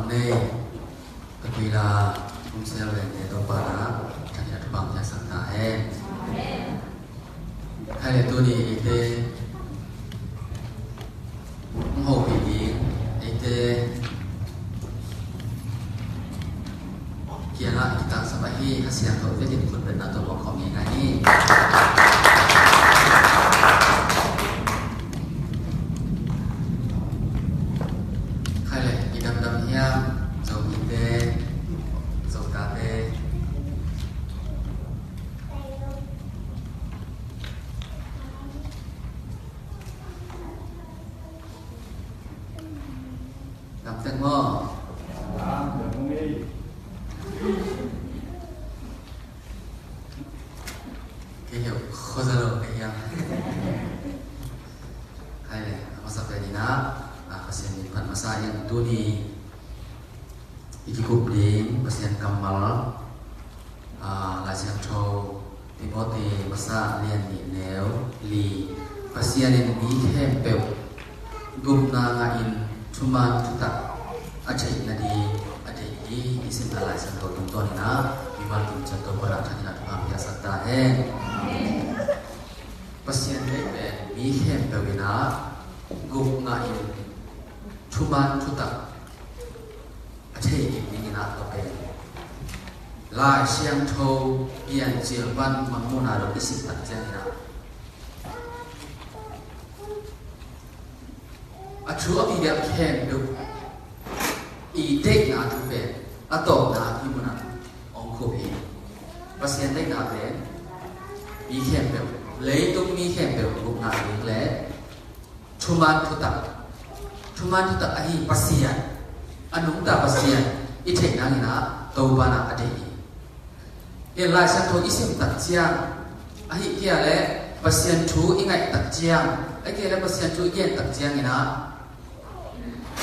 này vì là cũng sẽ về để tôi bảo là chắc chắn các bạn sẽ sẵn sàng hết hay là tôi đi để ủng hộ vì gì để kia là kita sebagai hasil atau jadi benar atau pokoknya ini hay là kita benar-benar jauh kita jauh kate làm tiếng mơ cái hiểu khó ra được cái hiểu hay là masa pedina pasien di depan masa yang tu di cukup di pasien Kamal Lasian Chow Timothy masa lian di neo li pasien yang di hempel gum na ngain cuma kita ajai nadi adai di isim Lasian Chow tonton na bimal contoh pada tadi nak biasa tahen pasien hempel bi hempel bina gum ngain cuma kita ajai ini nak tope lai siang thâu yang jirban mamuna do isim tak jana achu abi dia khem do I dek na tu pe atok na himuna ong ko pe pasien dek na pe bi khem pe lấy tung mi khem pe gục na le cuma kita ahi pasien anung ta pasien I thek na ni na to bana adei yang lai sang thoi isim tak chiang ahi kia le pasien thu ingai tak chiang ai kia le pasien thu igen tak chiang ina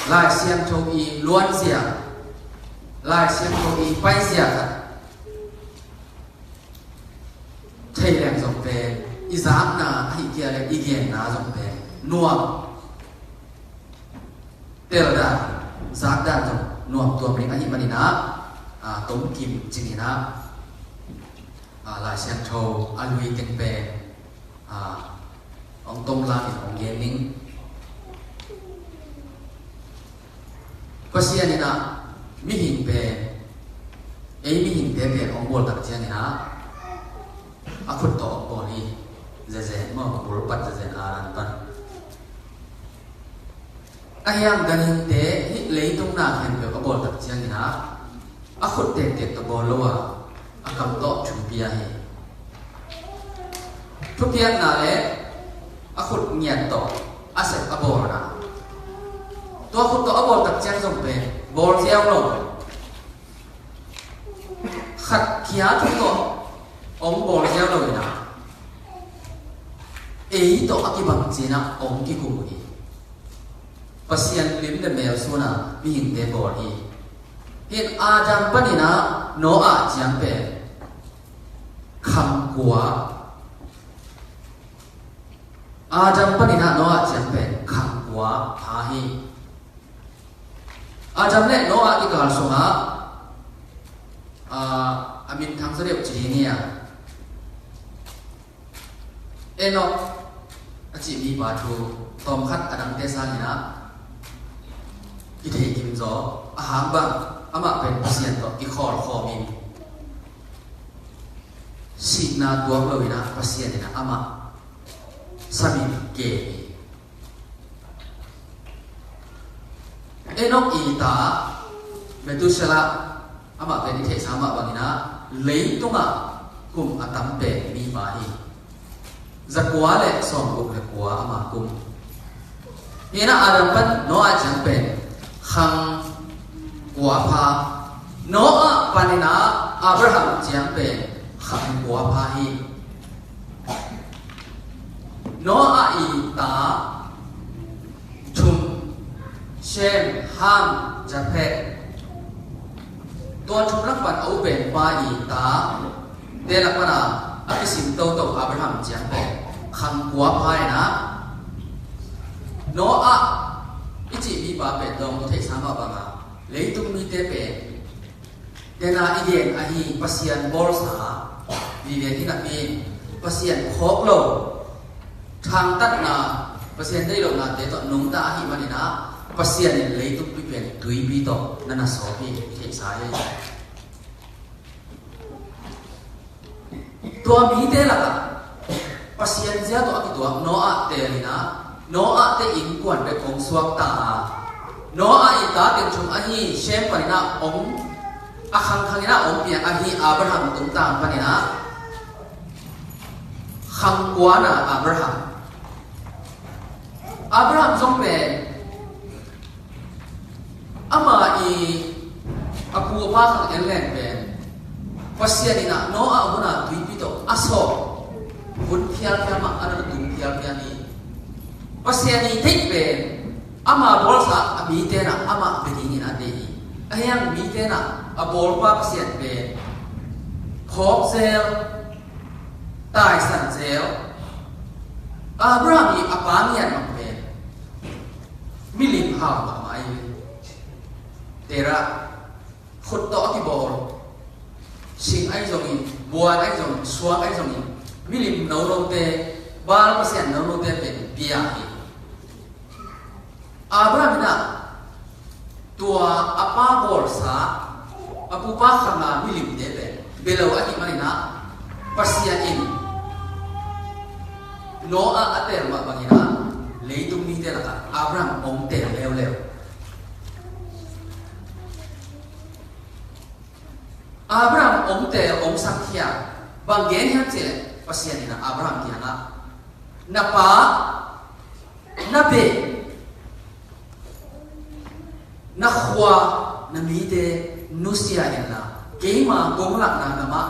lai siam thoi luan sia lai siam thoi pai sia thei lem jong pe izam na ahi kia le igen na jong pe nuam tel da zak da jong nuam tuam ring ahi manina tống kim chingina lại xem thâu alui keng pe ông Tông Lan ông Yên Ninh pasien ni na mi hin pe mi hin pe ông bol tak chian ni na akut to bo ni ze mo bol pat ze an pan ayam ganin te hi lei tung na khen pe bol tak chian ni na akut te to bol lo akam to chumpia hi chupian na le akut ngiat to asep abor na to akut to abor tak chiang jong pe bor siao lo khat kia chu to ong bor siao lo na to akibang china ong ki ku hi pasien lim de mel suna mi hin te bor hi hiện Adam panina no a chiang pe kham kwa Adam panina no a chiang pe kham kwa pha hi Adam le no a ki kal songa amin thang sa reu chi ni ya Enoch achi mi ba thu tom khat adang te sa ni na ki thei kim zo a hang bang ama pen pasien to ki khol khomin signa tuam lo ina pasien ina ama samin ke Enoch ita Metusela ama pen the sama bangina lei tunga kum atam pe mi ba hi zakwa le som uk le kwa ama kum ina adam pan no a chang pen khang quả pha nó panina Abraham chiang pe kham quả pha hi nó I ta chum Shem Ham Japhet tuan chum lak pan au ben pa I ta de lak pana akisim to Abraham chiang pe kham quả pha na nó ichi mi ba pe dong thei sama ba ma lấy tung mi te pe dena igen ahi pasian bol sa vì về thì là mi pasian khóc lâu thang tắt na pasian đây lâu na để tọt nung ta hi mà na pasian lấy tung mi pe tui bi to nana so hi thế sai tua mi te là pasian zia to aki tua no a te ni na no a te in quan be kong suak ta no a ita te chung ahi shem pa na ong akhang khang na ong pia ahi Abraham tung ta pa ni na khang kwa na Abraham zong be ama i apu pa khang elen be pasian ni na no a huna tui pi to aso hun phial phial ma ana tung phial phial ni pasian ni thích về ama bol sa abi te na ama be ni na de ayang mi te na abol pa pasian về khop zel tai san zel Abraham ni apanian ma be milim ha ma mai tera khut to ki bol sing ai zong buan ai zong suak ai zong milim nấu nấu te ba pasian nấu nấu te pe bia hi Abraham na tua apa bol sa apu pa khanga milim te pe belo aki mani na pasian in no a ater ma bangina leitung mi te la Abraham ong te leo leo Abraham ong te ong sang khia bang gen han che pasian ina Abraham ki na na pa na be na khwa na mi te nusia ina ke ma gong lak na ma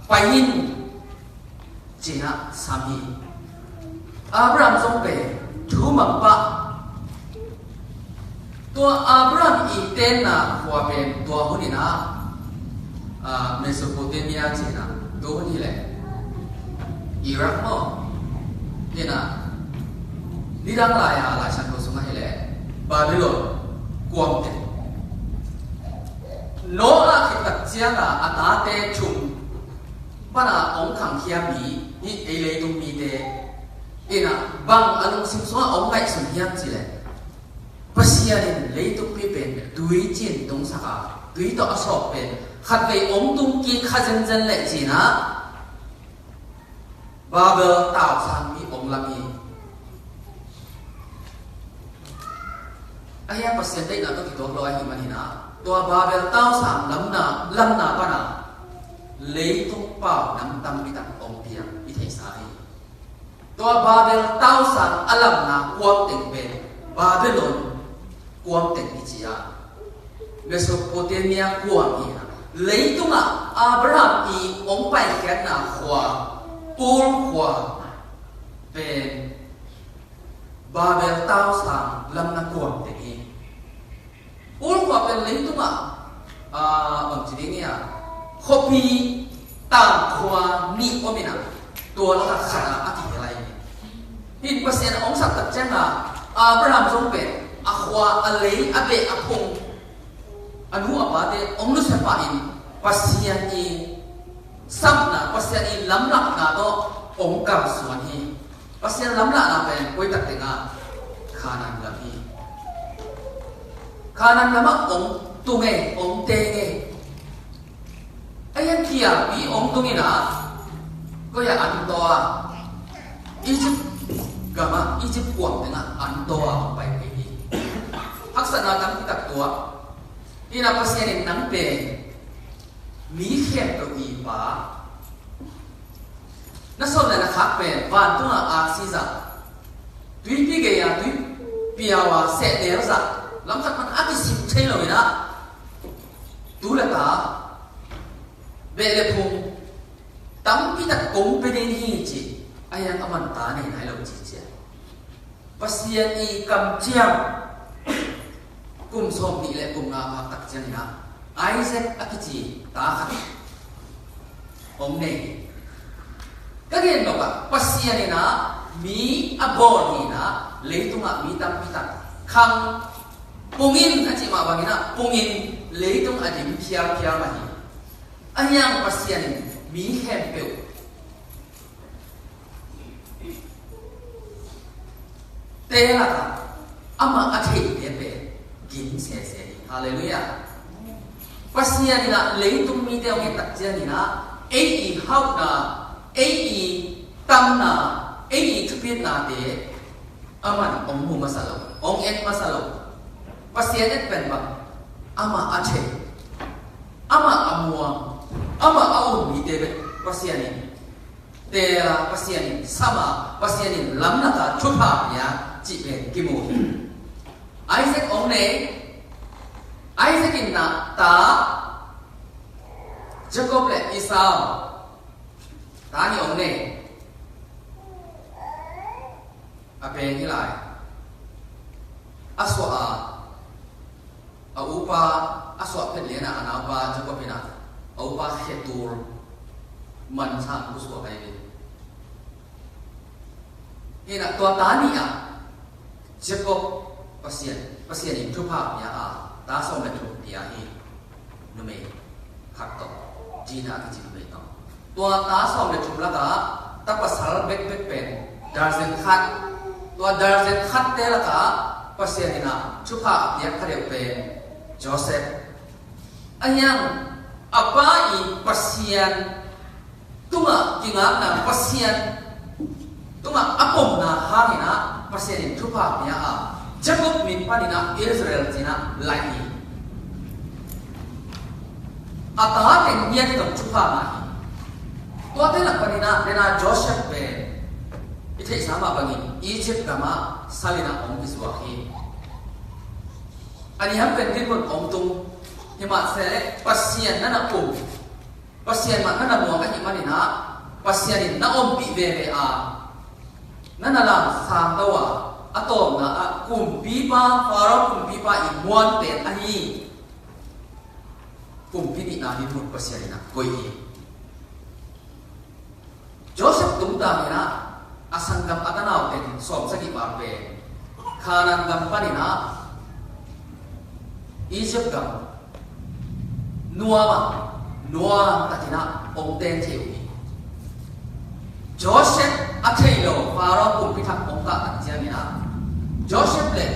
payin china sami Abraham song be thu ma pa tua Abraham i ten na khwa be tua hunina Mesopotamia china do ni le Iraq mo ina nidang la ya la san ko sunga hele Babylon kuam te no a khitat chia na atate chung pana ong khang khia mi ni ele tung mi te ina bang alung sim so ong ngai sun hiam chi le pasiarin le tung pi pen tui chin tung saka tui to asok pen khát về ống tung kia khát dân lệ chỉ na Babel tạo sang mi ống làm gì ai em pasien đây là tôi chỉ nói rồi mà na tua Babel tạo sang lâm na pa na lấy tung bao nắm tâm bị tặng ống bia bị thấy sai tua Babel tạo sang alam na quam tình về Babylon quam tình bị chia Mesopotamia quam gì lấy tung Abraham i ông bài khét na khoa pol khoa về Babel tao sang lâm na cuồng thế kia pol khoa về lấy tung bằng chỉ đấy nha copy tang khoa ni omina tua nó là khả ati thế này hiện pasien ông sắp tập chân là Abraham giống về khoa lấy abe apung anu apa te omnu sepain pasian i samna pasian i lamlak na to ong kam suan hi pasian lamlak na pen koi tak tenga khanan la hi khanan lama ong tunge ong tenge ayan kia bi ong tungina ko ya an to Egypt gama Egypt kuam tenga an to pai hi aksana tam kitak tua ina pasian nang pe mi khem to i pa na so na khak pe van tu na axiza tui pi ge ya tui piawa se de za lam khat man ati sim thei lo ina tu la ta be le phum tam pi ta kong pe den hi chi ayan aman ta nei nai lo chi chi pasian i kam chiam kum som ni le kum na ma tak chen na Isaac akichi ta khat om nei ka gen no ka pasian ni na mi abon ni na leitunga mi tam pitak khang pungin anh chị mà bằng na pungin lấy tung adim piar piar mà hi anh em pasian mi hem peu te là ka ama athei te pe gin se se hallelujah pasian na lấy tung mi te ông tak chen ni na ei hau na ei tam na ei thupit na te aman ong mu masalo ong et masalo pasian et pen ba ama athei ama amua ama au mi te pasian ni te pasian ni sama pasian ni lam na ka chupa ya chỉ về kim mù Isaac ông này Isaac in na ta Jacob le Esau ta ni ông này ape ni lại aswa a upa aswa phet le na ana ba Jacob ina upa hetur man sa kuswa kai ni ina to ta ni a Jacob pasien in thupa ya a ta so me thu ya hi no me khak to jina ki ji me to to ta so me thu la ka ta pasal bek bek pen darzen khat to darzen khat te la ka pasien ina thupa ya khare pe Joseph anyang apa i pasien tunga kinga na pasien tunga apom na hangina pasien in thupa ya a Jacob min panina Israel jina lai ata ten yan kam thupa ma to te la panina dena Joseph pe ithei sama bangi Egypt kama salina ong kiswa hi ani ham pen din mon ong tung hima se pasien na pu pasien ma na mo ka himanina pasien in na om pi ve a nana la sam dawa atom na kum pipa farao kum pipa in muan ten ani kum pini na ni mut pasien na koi hi Joseph tum ta na asangam atanao ten som sagi pa pe khanan gam panina Egypt gam nuwa tatina ong ten theu Joseph athelo farao kum pithak ong ta tak chiang ina Joseph le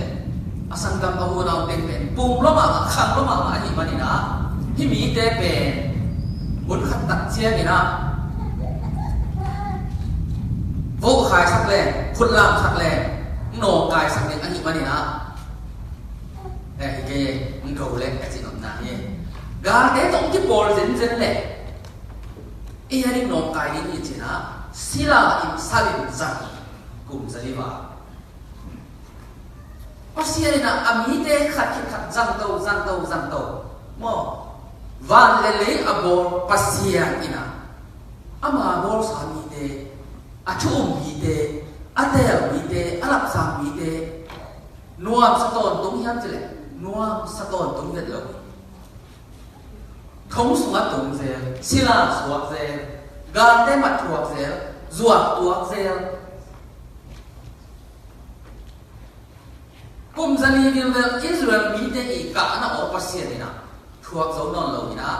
asangam ahuna ong ten pen pum loma khang loma ma hi manina hi mi te pen mun khat tak chiang ina vô khai sắc le phut lam sắc le no kai sắc le ani manina ke ngau le ka chi nom na ye ga te tong ki pol zen zen le e hari no kai ni china sila in salim zan kum zaliwa pasiana amite khat zang to mo van le le abor pasian ina ama bor sami de achum mi de atel mi de alap sam mi de nuam saton tung hiam chile nuam saton tung vet lo thông suat tung ze sila suat ze gan te mat thuak ze zuak tuak ze kum zani vil ve Israel mi te I ka na o pasien ina thuak zo non lo ina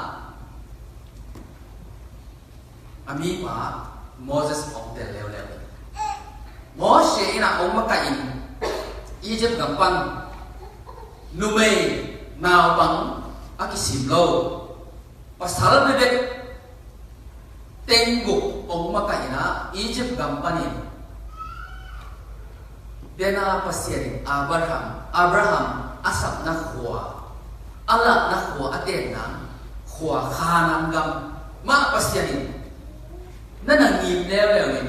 ami pa Moses ong te leo leo Moshe ina ong makain Egypt gampan numei nào bằng akisim lo pasal bebek tengguk ong makaina Egypt gampanin dena pasien Abraham asap na khwa ala na khwa aten na khwa khanan gam ma pasien nana ngim leo leo ni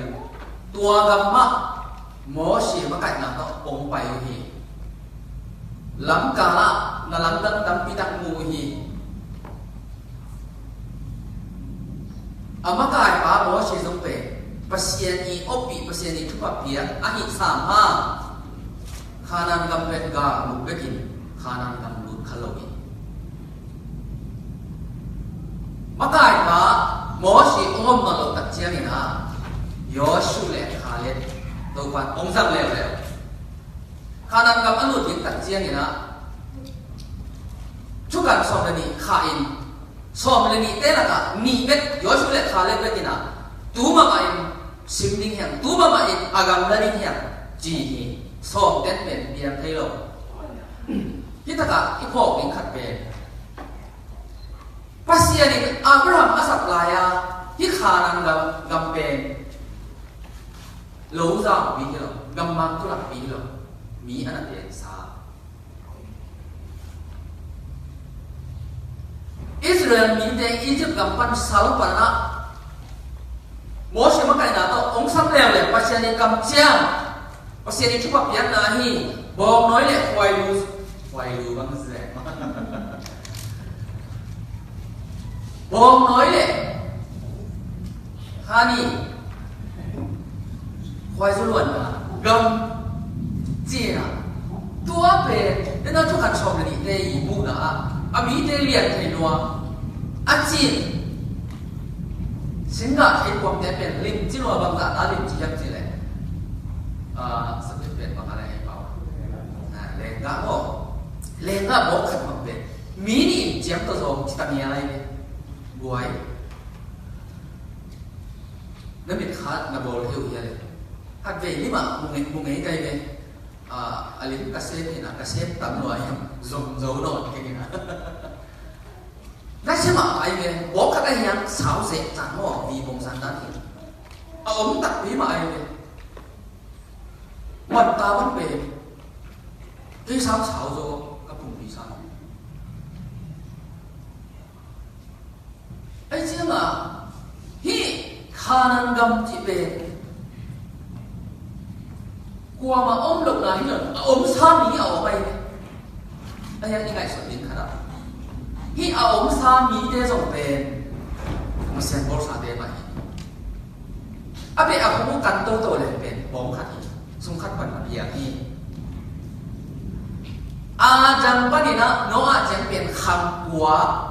tua gam ma Moshe makaina to ong pai hi lam kala na lam dam pitak mu hi amakai pa Moshe zong pe pasien I opi pasien I thupa pia ahi sam ha khanan gam pet ga mu bekin khanan gam lu khalowi makai pa Moshe ongom na lo tak chiang ina Yoshu le Khaled to pan ong sam le le khanan gam anu tin tak chiang ina chú cần xóm là nị khá in xóm là nị tên là cả nị biết yếu chú lệ khá lệ biết na tú mà in sim ninh hàng tú mà in agam là ninh hàng chỉ hi xóm tên bên biên thấy lâu khi ta cả ít hộ in khát bên pasien ni Abraham asap laya hi khả năng gam bên lâu ra bị hiểu gam mang tu lạc bị hiểu mỹ anh tiền sa Israel mỹ để Egypt gam pan sal pan na Moshe makai na to ông sam leo le pasien ni gam chiang pasien ni chupa pian na hi bom nói le hoài lu băng rẻ bom nói lệ hani khoai số luận à gầm chia à tua về nên nó cho hạt sòng là đi đây mu na à mỹ đây liền thấy nó à chia sinh ra thấy quăng té bền linh chỉ lo bằng cả ta linh chỉ làm gì này sắp đến bền bằng cái này bảo lên ngã bỏ khát bằng bền mỹ đi chém tôi rồi chỉ tạm nhà này buai nó bị khát nó bồi hiểu vậy hạt về nhưng mà một ngày cây về alin cassette thì là cassette tạm loại dùng dấu nổi cái gì đó đó chứ mà ai về bỏ các anh em xáo dệt chẳng mỏ vì bông sản đan thì ống tập bí mà ai về mặt ta vẫn về cái sao rồi các vùng vì sao ấy chứ mà hi khả năng gầm chỉ về qua mà ôm lục là hi ôm xa mí ở bay đây là những ngày xuất hiện khả năng hi ôm xa mí để dùng về mà xem bớt xa để mà bây giờ cũng cần tôi lên bên bóng khát hi xung khát phần mặt hiện hi chẳng bao nhiêu nó chẳng biến khăm quá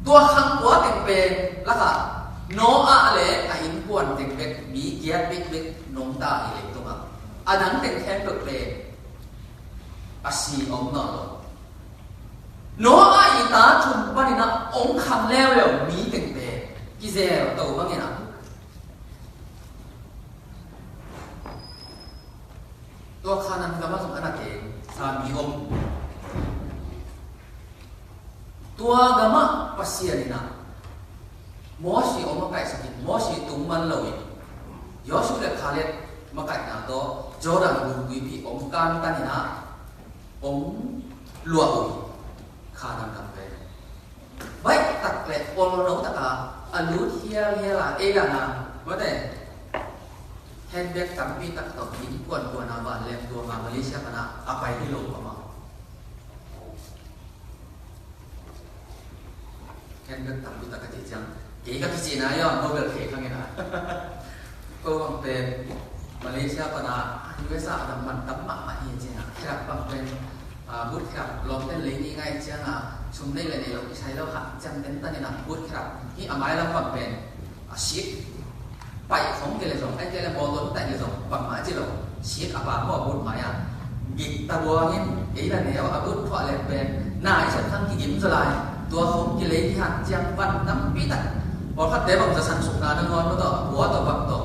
ตัวขังหัวเป็นแล้วก็โนอาเลอินปวนเป็นมีเกียร์เป็นนงตาอิเล็กตรงนั้นอันนั้นเป็นแค่เป็นอาชีองนอโนอาอิตาชุมปานินะองคำแล้วมีเป็นกิเซลตัวบางอย่างตัวขานันก็มาสมกันเองสามีองตัวกามะปัสยานินะมอชีออกมาไก่สกินมอชีตุ้มมันเลวยยอชูเลคาเลตมาไก่นาโตจอรันบุกุยพีองการตันินะองลัวอุยขานันกันไปไว้ตัดเล็ดโอโลโนตะกาอลูเทียละเอลานาว่าแต่แฮนด์แบ็กตัมปีตักตอกหินกวนตัวนาบานเลมตัวมาเลเซียกันนะอาไปที่โลกมาแค่เรื่องต่ำดูตะกติจังเก๋กับพี่จีนะย่อมโนเบลเค้กข้างไงนะก็บางเป็นมาเลเซียปนะยูเอสอาดัมมันตั้มมาเฮียเจ้าครับบางเป็นบุตรครับลองเต้นเลยนี่ไงเจ้าชมได้เลยในเราใช้แล้วหักจังเต้นตั้งในหนังบุตรครับที่อาไม้แล้วบางเป็นชิดไปของเกลือสองไอ้เกลือบอลล้นแต่เกลือสองบางหมาจีเราชิดอาบาเพราะบุตรหมายกิตาบัวเนี่ยไอ้ละเนี่ยอาบุตรเพราะอะไรเป็นนายฉันทั้งที่ยิ้มสลายตัวผมกิเลสที่หันจังวันน้ำปีตัดพอคัดเดี๋ยวผมจะสั่งสุกนาดังงอนมาต่อหัวต่อบักต่อ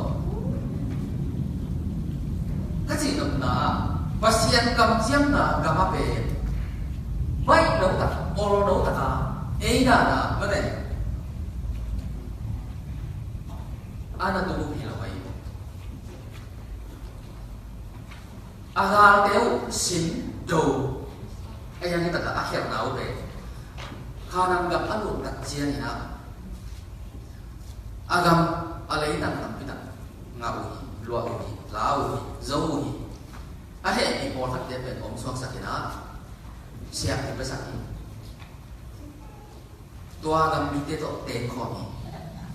ถ้าสิ่งนั้นนะภาษาคำเจียมนะกำมาเป็นไม่เราตัดโอโรโนตัดเอ้ยนะไม่ได้อันนั้นตัวผู้เราไว้อาหารเดียวสินโจไอ้ยังที่ตัดอาเขียวหนาวไปKanang gam anu tak cia ni na agam alai nan tam pita ngau luau lau zau ahe ni por hat de pen om suak sakina siap ni pesaki tua gam mi te to ten kho ni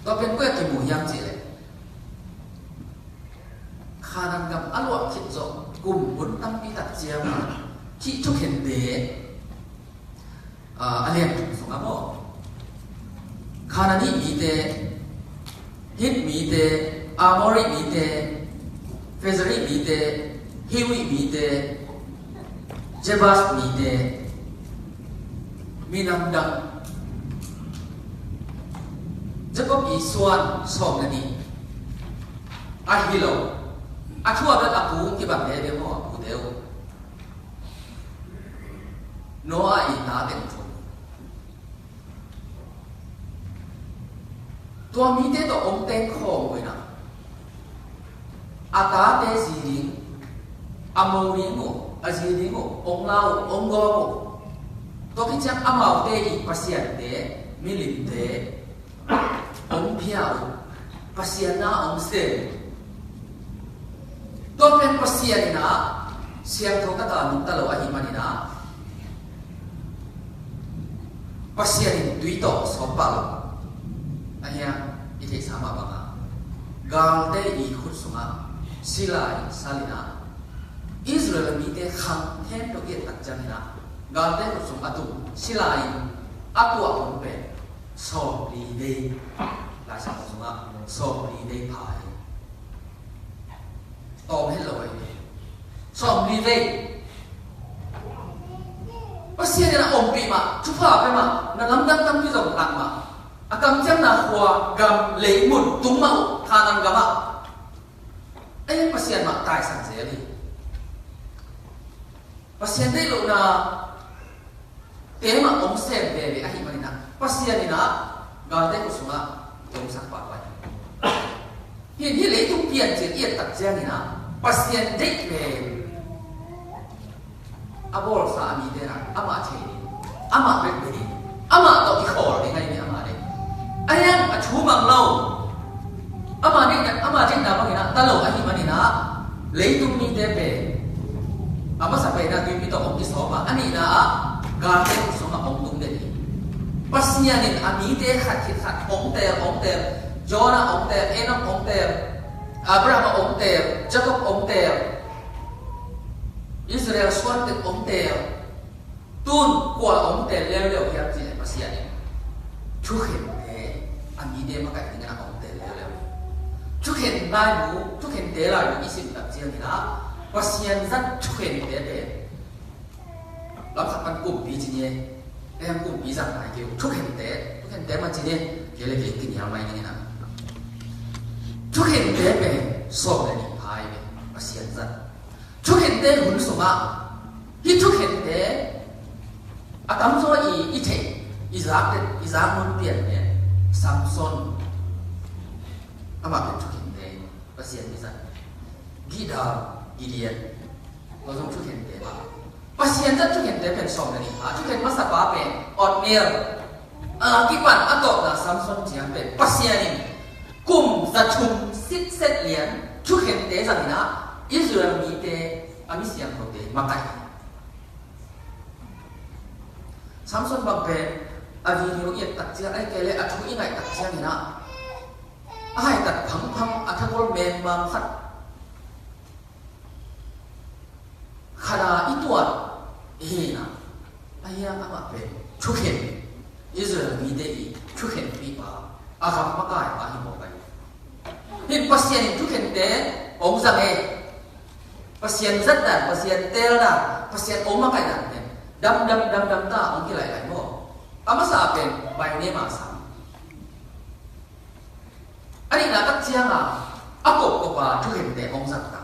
to pen ko ki mu yang ji le Kanang gam anu khit zo kum bun tam pita cia ma chi chuk hen de alien song amo Kanani mite hit mite amori mite fezari mite hiwi mite jebas mite minam dang Jacob isuan som nani ahilo athua da apu ki ba de mo ku deu Noah ina den thum tua mi te to ong ten khom we na ata te ziring amo ringo aziringo ong lao ong go to ki chang amau te I pasian te milim te ong piao pasian na ong se to pen pasian na siang thong ta ka nung ta lo a hi manina pasian tui to so pa lo ahia ite sama banga gal te I khut sunga silai salina Israel mi te khang then to get tak jamina gal te khut sung atu silai atu a on pe so li de la sa sunga so li de phai tom hết rồi so li de pasian na om pi ma chu pha pe ma na lam dam tam ki zong tak ma akam chang na hua gam lấy một tung mẫu tha năng gam ạ ấy pasien mà tài sản dễ đi pasien đây lộ na thế mà ông xem về ai mà nè pasien này na gần đây có số mà ông sắc bạc vậy hiện hiện lấy tung tiền chỉ yên tập giang này na pasien đây về abol sa mi thế na ama thế ama về đi ama tao đi khổ đi ngay này ama đấy ayang at humang law ama din na bangina talo ahi manina leitung ni tepe ama sa pena tu pito ong kisoma ani na garte so ma ong tung de pasnya ni ani te khat ong te Jonah ong te Enoch ong te Abraham ong te Jacob ong te Israel swan te ong te tun kwa ong te leo hiap ji pasya ni thu khem anh đi mà cái tiếng Anh ông tê leo chúc hiện đại mu chúc hiện tế lại những sự đặc trưng thì đó và xiên rất chúc hiện tế để làm sao bạn cùng bí gì nhé em cùng bí rằng phải kêu chúc hiện tế mà chỉ nhé kêu là cái kinh nghiệm này như nào chúc hiện tế về so với những hai về và xiên rất chúc hiện tế huấn số mà khi chúc hiện tế à tấm số ý thể Isaac muốn tiền nhé Samson ama ben chukin de pasien bisa Gideon lo jong chukin de ba pasien ta chukin de ben som ni a chukin masa pa pe Otniel ki pan ato na Samson jiang pe pasien ni kum za chum sit set lian chukin de za na Israel mi te ami siang ko de makai Samson bang pe avi ni yet tak chia ai kele athu ingai tak chia ni na ai tak phang athagol men mam khat khara ituan he na aya ama pe chukhen Israel mi de chukhen pi pa agam makai pa hi mo kai hin pasien chukhen de ong sang e pasien zat da pasien tel da pasien ong makai da dam ta ong ki lai mo ama sa apen bai ne ma sa ani na tak chiang a akop ko pa thu hen de ong sak ta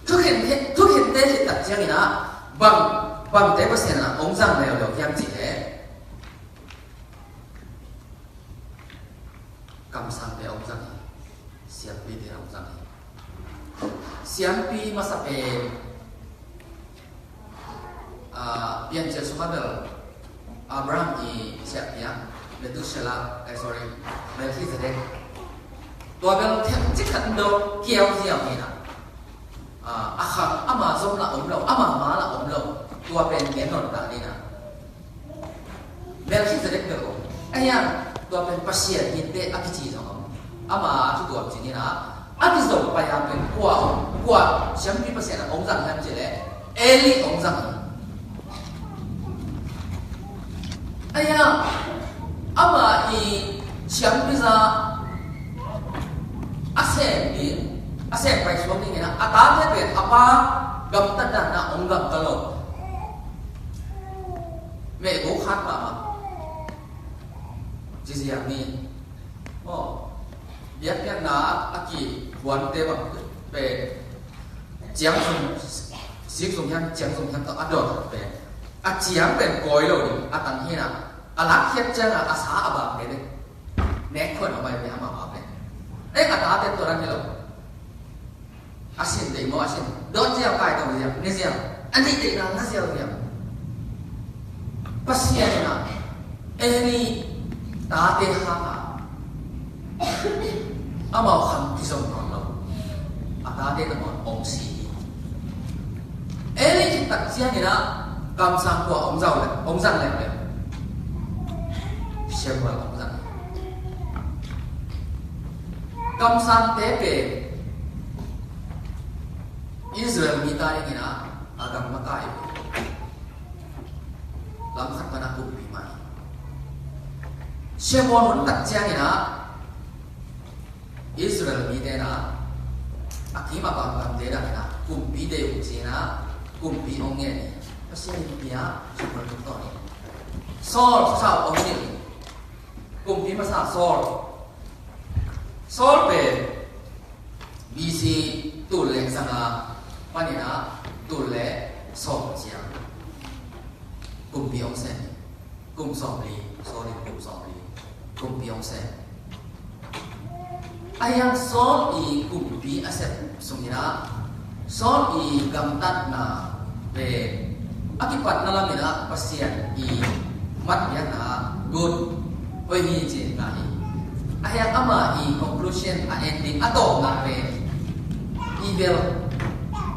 thu hen de hi tak chiang ina bang te pa sen na ong sang le lo kyam chi he kam sang de ong sang siam pi de ong sang siam pi ma sa pe pian che sumadal Abraham i siap ya Methuselah Melchizedek tua bel thêm chích khẩn đâu kéo diao ni na akham ama zom la om lo ama ma la om lo tua ben gen non ta ni na Melchizedek bel aya tua ben pasien ni te akichi zo ama tu tua chi ni na akizo pa ya ben kwa siam pi pasien ong zang ham che le Eli ong zang aya ama i siam pi za asem pai suam ni na ata te pe apa gam ta na ong gam ta lo mẹ bố khát mà chỉ gì ni biết biết na aki quan tế bằng về chiang dùng xích dùng nhang chiang dùng nhang tao ăn được về chiangเป็นกอยเลยตังเฮียนะลักเฮียจังอาสาบางเลยแนกคนเอาไปไปหามาเลยตาเต็มตัวนั้นเลยสินเดียวสินโดนเจียวไก่ตัวเดียวนี่เจียวอันนี้ตีนั่นเจียวเดียวปัสยานะนี่ตาเตะหาอามาขันที่สมบูรณ์แล้วตาเตะนั่นมันองค์สีนี่ที่ตัดเจียนี่นะกำสังกว่าองค์เจ้าเลยองค์จันเลยเชื่อว่าองค์จันกำสังเตะเป็นอิสราเอลมีตาอย่างนี้นะอาดัมมาตายลำคัดกันนักบุญปีใหม่เชื่อว่าคนตัดเจียนี่นะอิสราเอลมีเดนะอาคิมาบางกันเดนะนะกลุ่มปีเดียวจีนะกลุ่มปีองเงี้ยนี่ภาษาอินเดียสุดยอดตัวนี้ซอลชาวองเงี้ยกลุ่มปีภาษาซอลเป็นบีซีตุลเล็กสังอาวันนี้นะตุลเล็กสองเจียกลุ่มปีองเซนกลุ่มสองลีโซลิกลุ่มสองลีกลุ่มปีองเซนayang sol I kumpi aset sumina sol I gamtat na be akipat na lang ina pasian I mat yan na good oi hi je na hi ayang ama I conclusion a ending ato na be evil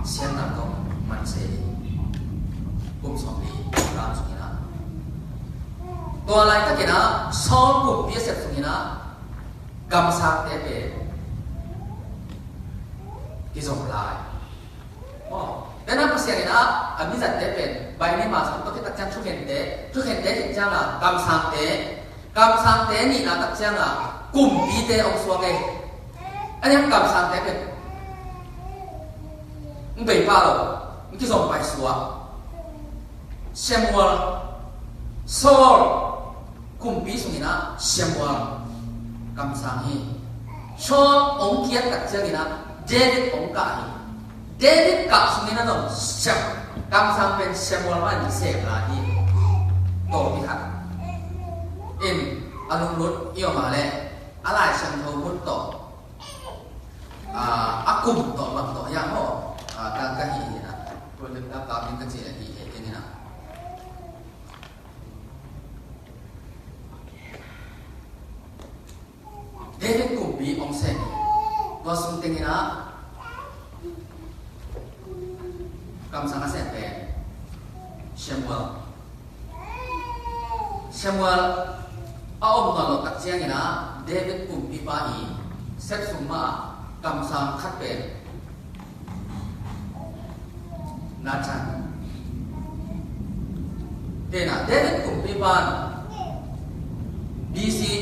sian na ko man se kum som ni ram sumina to lai ta kina sol kumpi aset suminaกำซักเตเป็นกิจงลายแต่นั่นภาษาเนี่ยนะอันนี้จัดเตเป็นใบนี้มาสมมติตัดจังทุกเห็นเตเห็นจังอ่ะกำซักเตนี่นะตัดจังอ่ะกลุ่มปีเตองสวงเองอันนี้กำซักเตเป็นมึงไปป้าหรอมึงกิจงไปสวงเชมัวโซลกลุ่มปีสุนีนะเชมัวกำสังฮีชอบองค์เกียรติตัดเจ้านี่นะเดวิดองค์กาฮีเดวิดกับสุนีนะต้องเชมกำสังเป็นเชมวลวันเสกลาฮีโตพิทักษ์อารมณ์รถเอี่ยวมาเลยอะไรเชมโทมุนโตอากุมโตบังโตอย่างโหการกะฮีนะตัวเล็กๆกับมินกะเจฮีนี่นะเดวิดกุมปีองเซนตัวสุนทรีนะกำสังเสนเป็นเชมวลเอาอมตอนหลอกตัดเจียงนะเดวิดกุมปีป้าอีเซ็ตสุมากำสังคัดเป็นนาจันเดวิดกุมปีป้าบีซี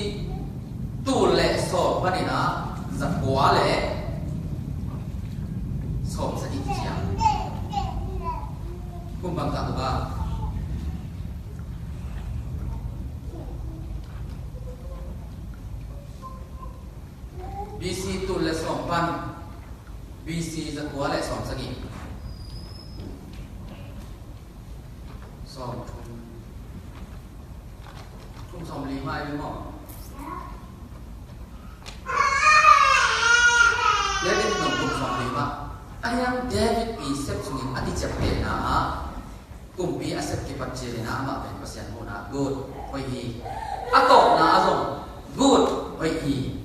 ตูเล่สอบวันนี้นะจับหัวเล่สอบสถิติเชียงคุณบังคับว่าบีซีตูเล่สอบปันบีซีจับหัวเล่สอบสถิติสอบคุณสอบลีมาอยู่มั้งDavid nombor lima. Ayam David isep sungin adi cepet na kumpi asep kipat ciri na ama ben pasian mona good oi hi atok na azong good oi hi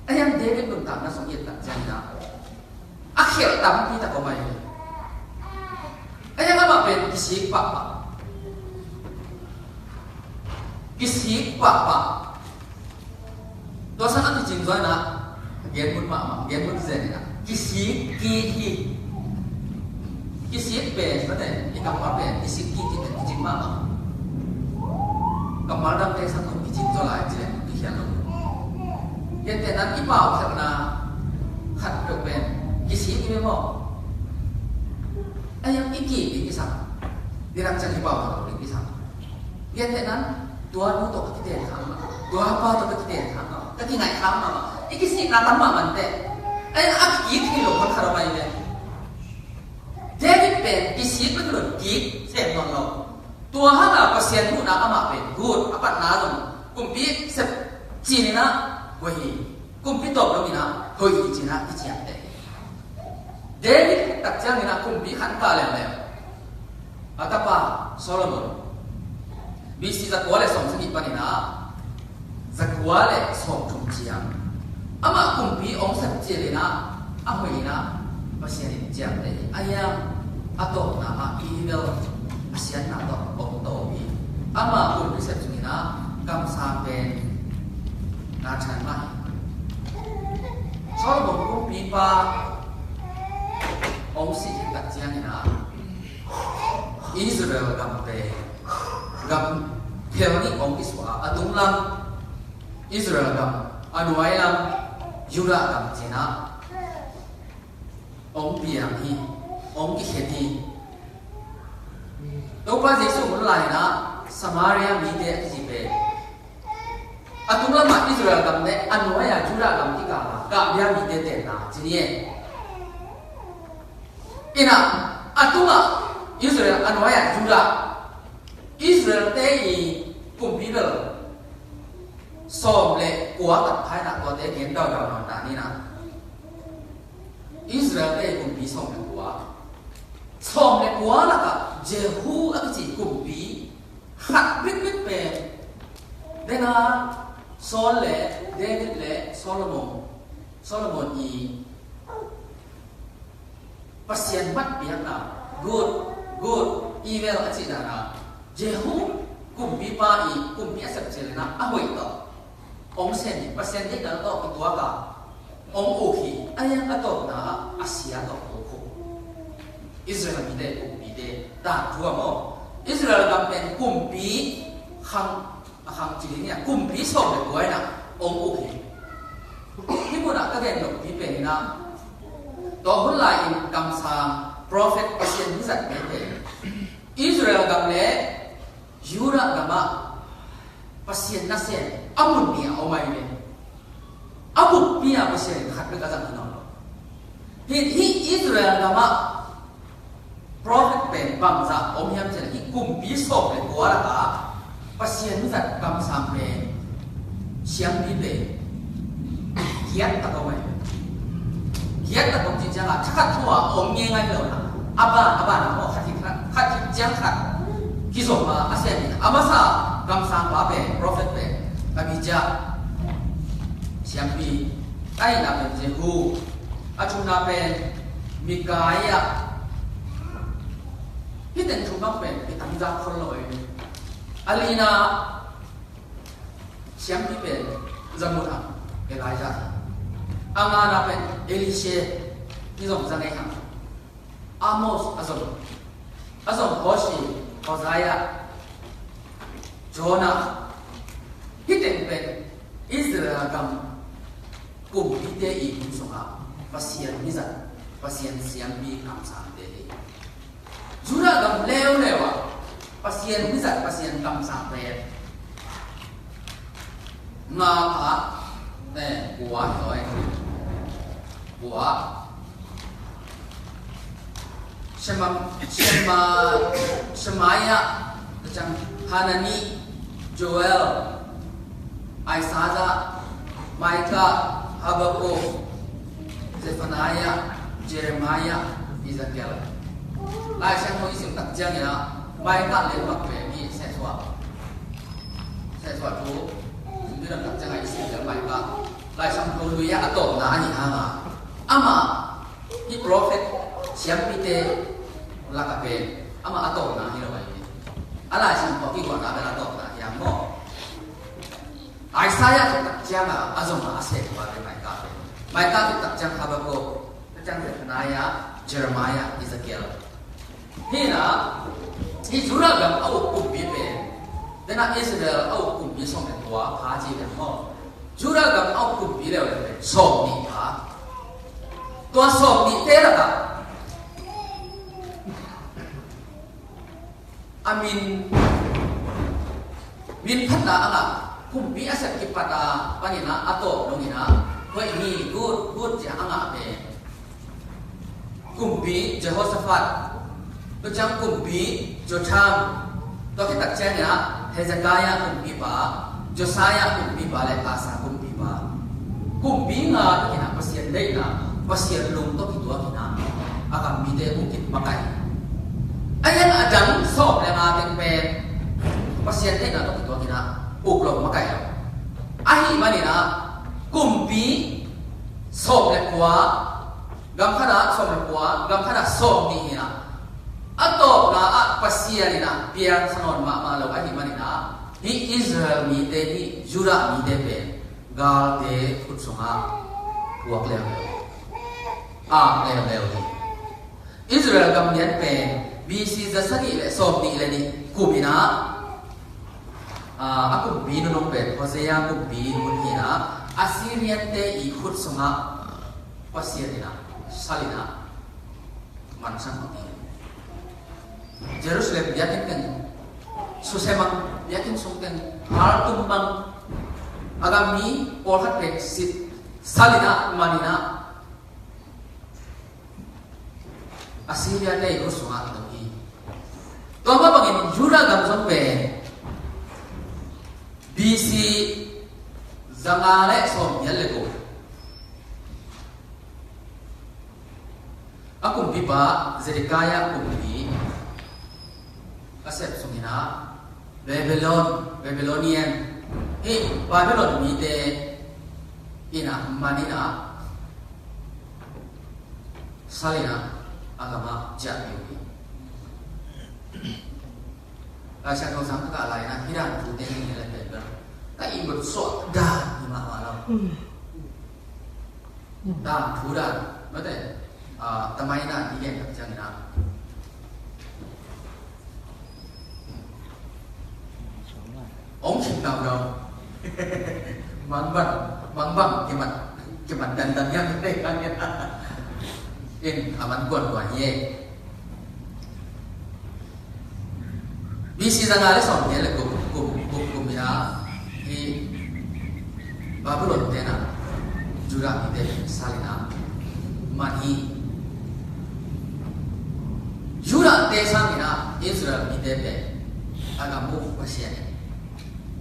ayam David belum tak na sungit tak jana akhir tam kita komai ayam ama ben kisik papa dosa nanti jingzoi na Gen pun mama, gen pun zen ya. Kisik bes, betul? Ikan apa bes? Kisik kita kijing mama. Kamar dam desa tu kijing jolai je, kian lo. Yang tenan ipau karena hat doben. Kisik ini mo. Ayam iki sah. นี่รักจังที่บ่าวเราหรือที่ทำเรียนแต่นั้นตัวนู้นตัวที่เด่นทำตัวพ่อตัวที่เด่นทำก็ที่ไหนทำมาไอ้ที่สิ่งนั้นทำมามันเตะไอ้อักกีที่หลงมันคารวะเลยเดวิดเป็นกิสิบเป็นหลุดกีเสียงนอนเราตัวห้างอ่ะเปอร์เซ็นต์ผู้นักอามาเป็นกูดอาปัตนาตรงกุมพีเสพจีนนะเว้ยกุมพีตบเรามีนะเฮ้ยจีนนะที่เจียงเตะเดวิดตัดเจ้ามีนะกุมพีขันตาเลยอาตาปาโซโลมอนบิสิจักรวาลส่งสนิทปานินะจักรวาลส่งทุ่มเจียงอามากุมพีองค์สัจเจรินะอาเฮ้ยนะภาษาอินเดียเลยอายามอาโตนะอาอีเวลอาเซียนนะโตองโตบีอามากุมพีสัจจุนะกำสาเป็นนาชันมาโซโลมอนกุมพีปาองค์สิจักรเจียงนะอิสราเอลกำเปกำเทลนี่องค์อิสวาอดุลลัมอิสราเอลกำอนุไอลัมยูรากำเจนะองค์เปียงฮีองค์กิเขตีตัวพระเยซูมุลลายนะสมาเรียมีเดะจิเปอดุลลัมอิสราเอลกำเนี่ยอนุไอยูรากำที่กาลากะเบียมีเดะเตนะจีนี่อินะอดุลลัมอิสราเอลอันว่าอย่างจุดละอิสราเอลเตยกลุ่มพิเดอร์สอบเลยกว่าตัดท้ายหนักตัวเตยเห็นดาวๆนอนนี่นะอิสราเอลเตยกลุ่มพิสอบเลยกว่าสอบเลยกว่าแล้วก็เจฮูอักจิกลุ่มพิหัดบิ๊กเป็นเดน่าโซลเลยเดวิดเลยโซโลมอนอีปัสยันมัดเปียกนะ good evil อาจารย์นะเจฮูกุมปีปาอีกุมปีอาศัยเจริญนะอ่ะหัวอีกต่อองเซนเปอร์เซ็นต์ที่เราต่ออีกตัวกันองโอคีอันยังอัตโตนะอาเซียต่อโอโคอิสราเอลมีเดกุมปีเดด่านทั่วหมดอิสราเอลกำเป็นกุมปีขังจีนเนี่ยกุมปีสองเลยกว่านะองโอคีที่พูดนะก็เป็นหนุ่มที่เป็นนะตัวหุ่นลายกำซาม prophet เปอร์เซ็นต์ที่สัตว์ไม่เป็นอิสราเอลกำเล่ยูรากำมาเปอร์เซ็นต์นั่นเองอาบุญเนี่ยเอาไม่เป็นอาบุญเนี่ยเปอร์เซ็นต์ขัดไปกับจังหวะที่อิสราเอลกำมา prophet เป็นบางจากองค์ยามเจริญที่กลุ่มปีศาจเป็นตัวละก็เปอร์เซ็นต์ที่สัตว์กำซามเป็นเชียงปีเป็นเกียรติตะกวยเกียรติตะกวยจริงๆอ่ะชัดทั่วองค์ยังไงเลยนะอาบ้านะโอ้ขัดที่เจียงขัดกิโซมาอาเซียนอามาซากำสังว่าเป็น prophet เป็นกบิจาเชียงปีไอ้นาเป็นเจฮูอาชุนาเป็นมิกายะที่แต่งชุนักเป็นตั้งใจคนลอยอาลีนาเชียงปีเป็นจามุนาเอลายจาอามานาเป็นเอลิเชที่ส่งจะไงครับอาโมสอาสมโฮชิโฮซายาโจนาที่เป็นอิสราเอลกับกลุ่มที่เตอีกุศลภาษามิจัดภาษาเสียงมีคำสั่งเตยจุดกับเลวว่ะภาษามิจัดภาษาคำสั่งเตยงาผาเนี่ยบัวหน่อยบัวShemaya, macam Hanani, Joel, Isaiah, Micah, Habakkuk, Zephaniah, Jeremiah, Ezekiel. Lai sang có isim đặc trưng ya, Micah lên mặc về đi sẽ soạn chú, chúng tôi đặc trưng là isim của Micah. Lai sang có đuôi ya tổ na ni hama, ama, i prophet siam pite laka pen ama ato na hilo bai ala sim ko ki ko na da ato na ya mo Isaiah tak janga azoma ase ba de mai ka tak jang Habakuk tak jang Zephaniah Jeremiah Ezekiel hina hi jura gam au ku bi pe dena Israel au ku bi song de tua pha ji de mo jura gam au ku bi le so ni pha tua so ni te la ka amin min phat na anga kumpi asat ki pata panina ato dongina hoi ni good ja anga be kumpi Jehoshaphat to chang kumpi Jotham to ki tak chen ya Hezekiah kumpi pa Josiah kumpi pa le Asa kumpi pa kumpi nga kina pasien dei na pasien lung to ki tua kina akam mi de ukit makai ayan adang sop le nga teng pen pasien dei na to ki tua kina uklok makai ahi manina kumpi sop le kwa gam khana sop le kwa gam khana sop ni hina ato na a pasien na piang sanon ma lo ahi manina hi Israel mi te hi Judah mi te pe gal te khutsonga puak le le Israel gam nian pe BC zasagi le sop ni le ni kumina aku binu nong pe Hosea aku binu hina Assyrian te i khutsonga pasien na salina mansang ni Jerusalem yakin kan susemang yakin sungten hal tumbang agami orhat pe sit salina manina Assyria te ko sunga dogi to ba bangin Judah gam song pe BC zangale som yalle ko akum biba Zedekiah kumbi asep sungina Babylonian Babylon mi te ina manina salina agama jati asya kau sang ka lai na hiran tu te ni la te ba ta i bot so da ni ma la da thu da ma te tamai na ni ye chang na ông chim nào đâu mang bằng cái mặt đần nhá đây anh nhá in aman quần quả ye BC ra ngài xong nhé là cùng ya thì Babylon thế nào Judah thì thế Salina mani Judah thế sang thì nào Israel thì thế về agamu pasien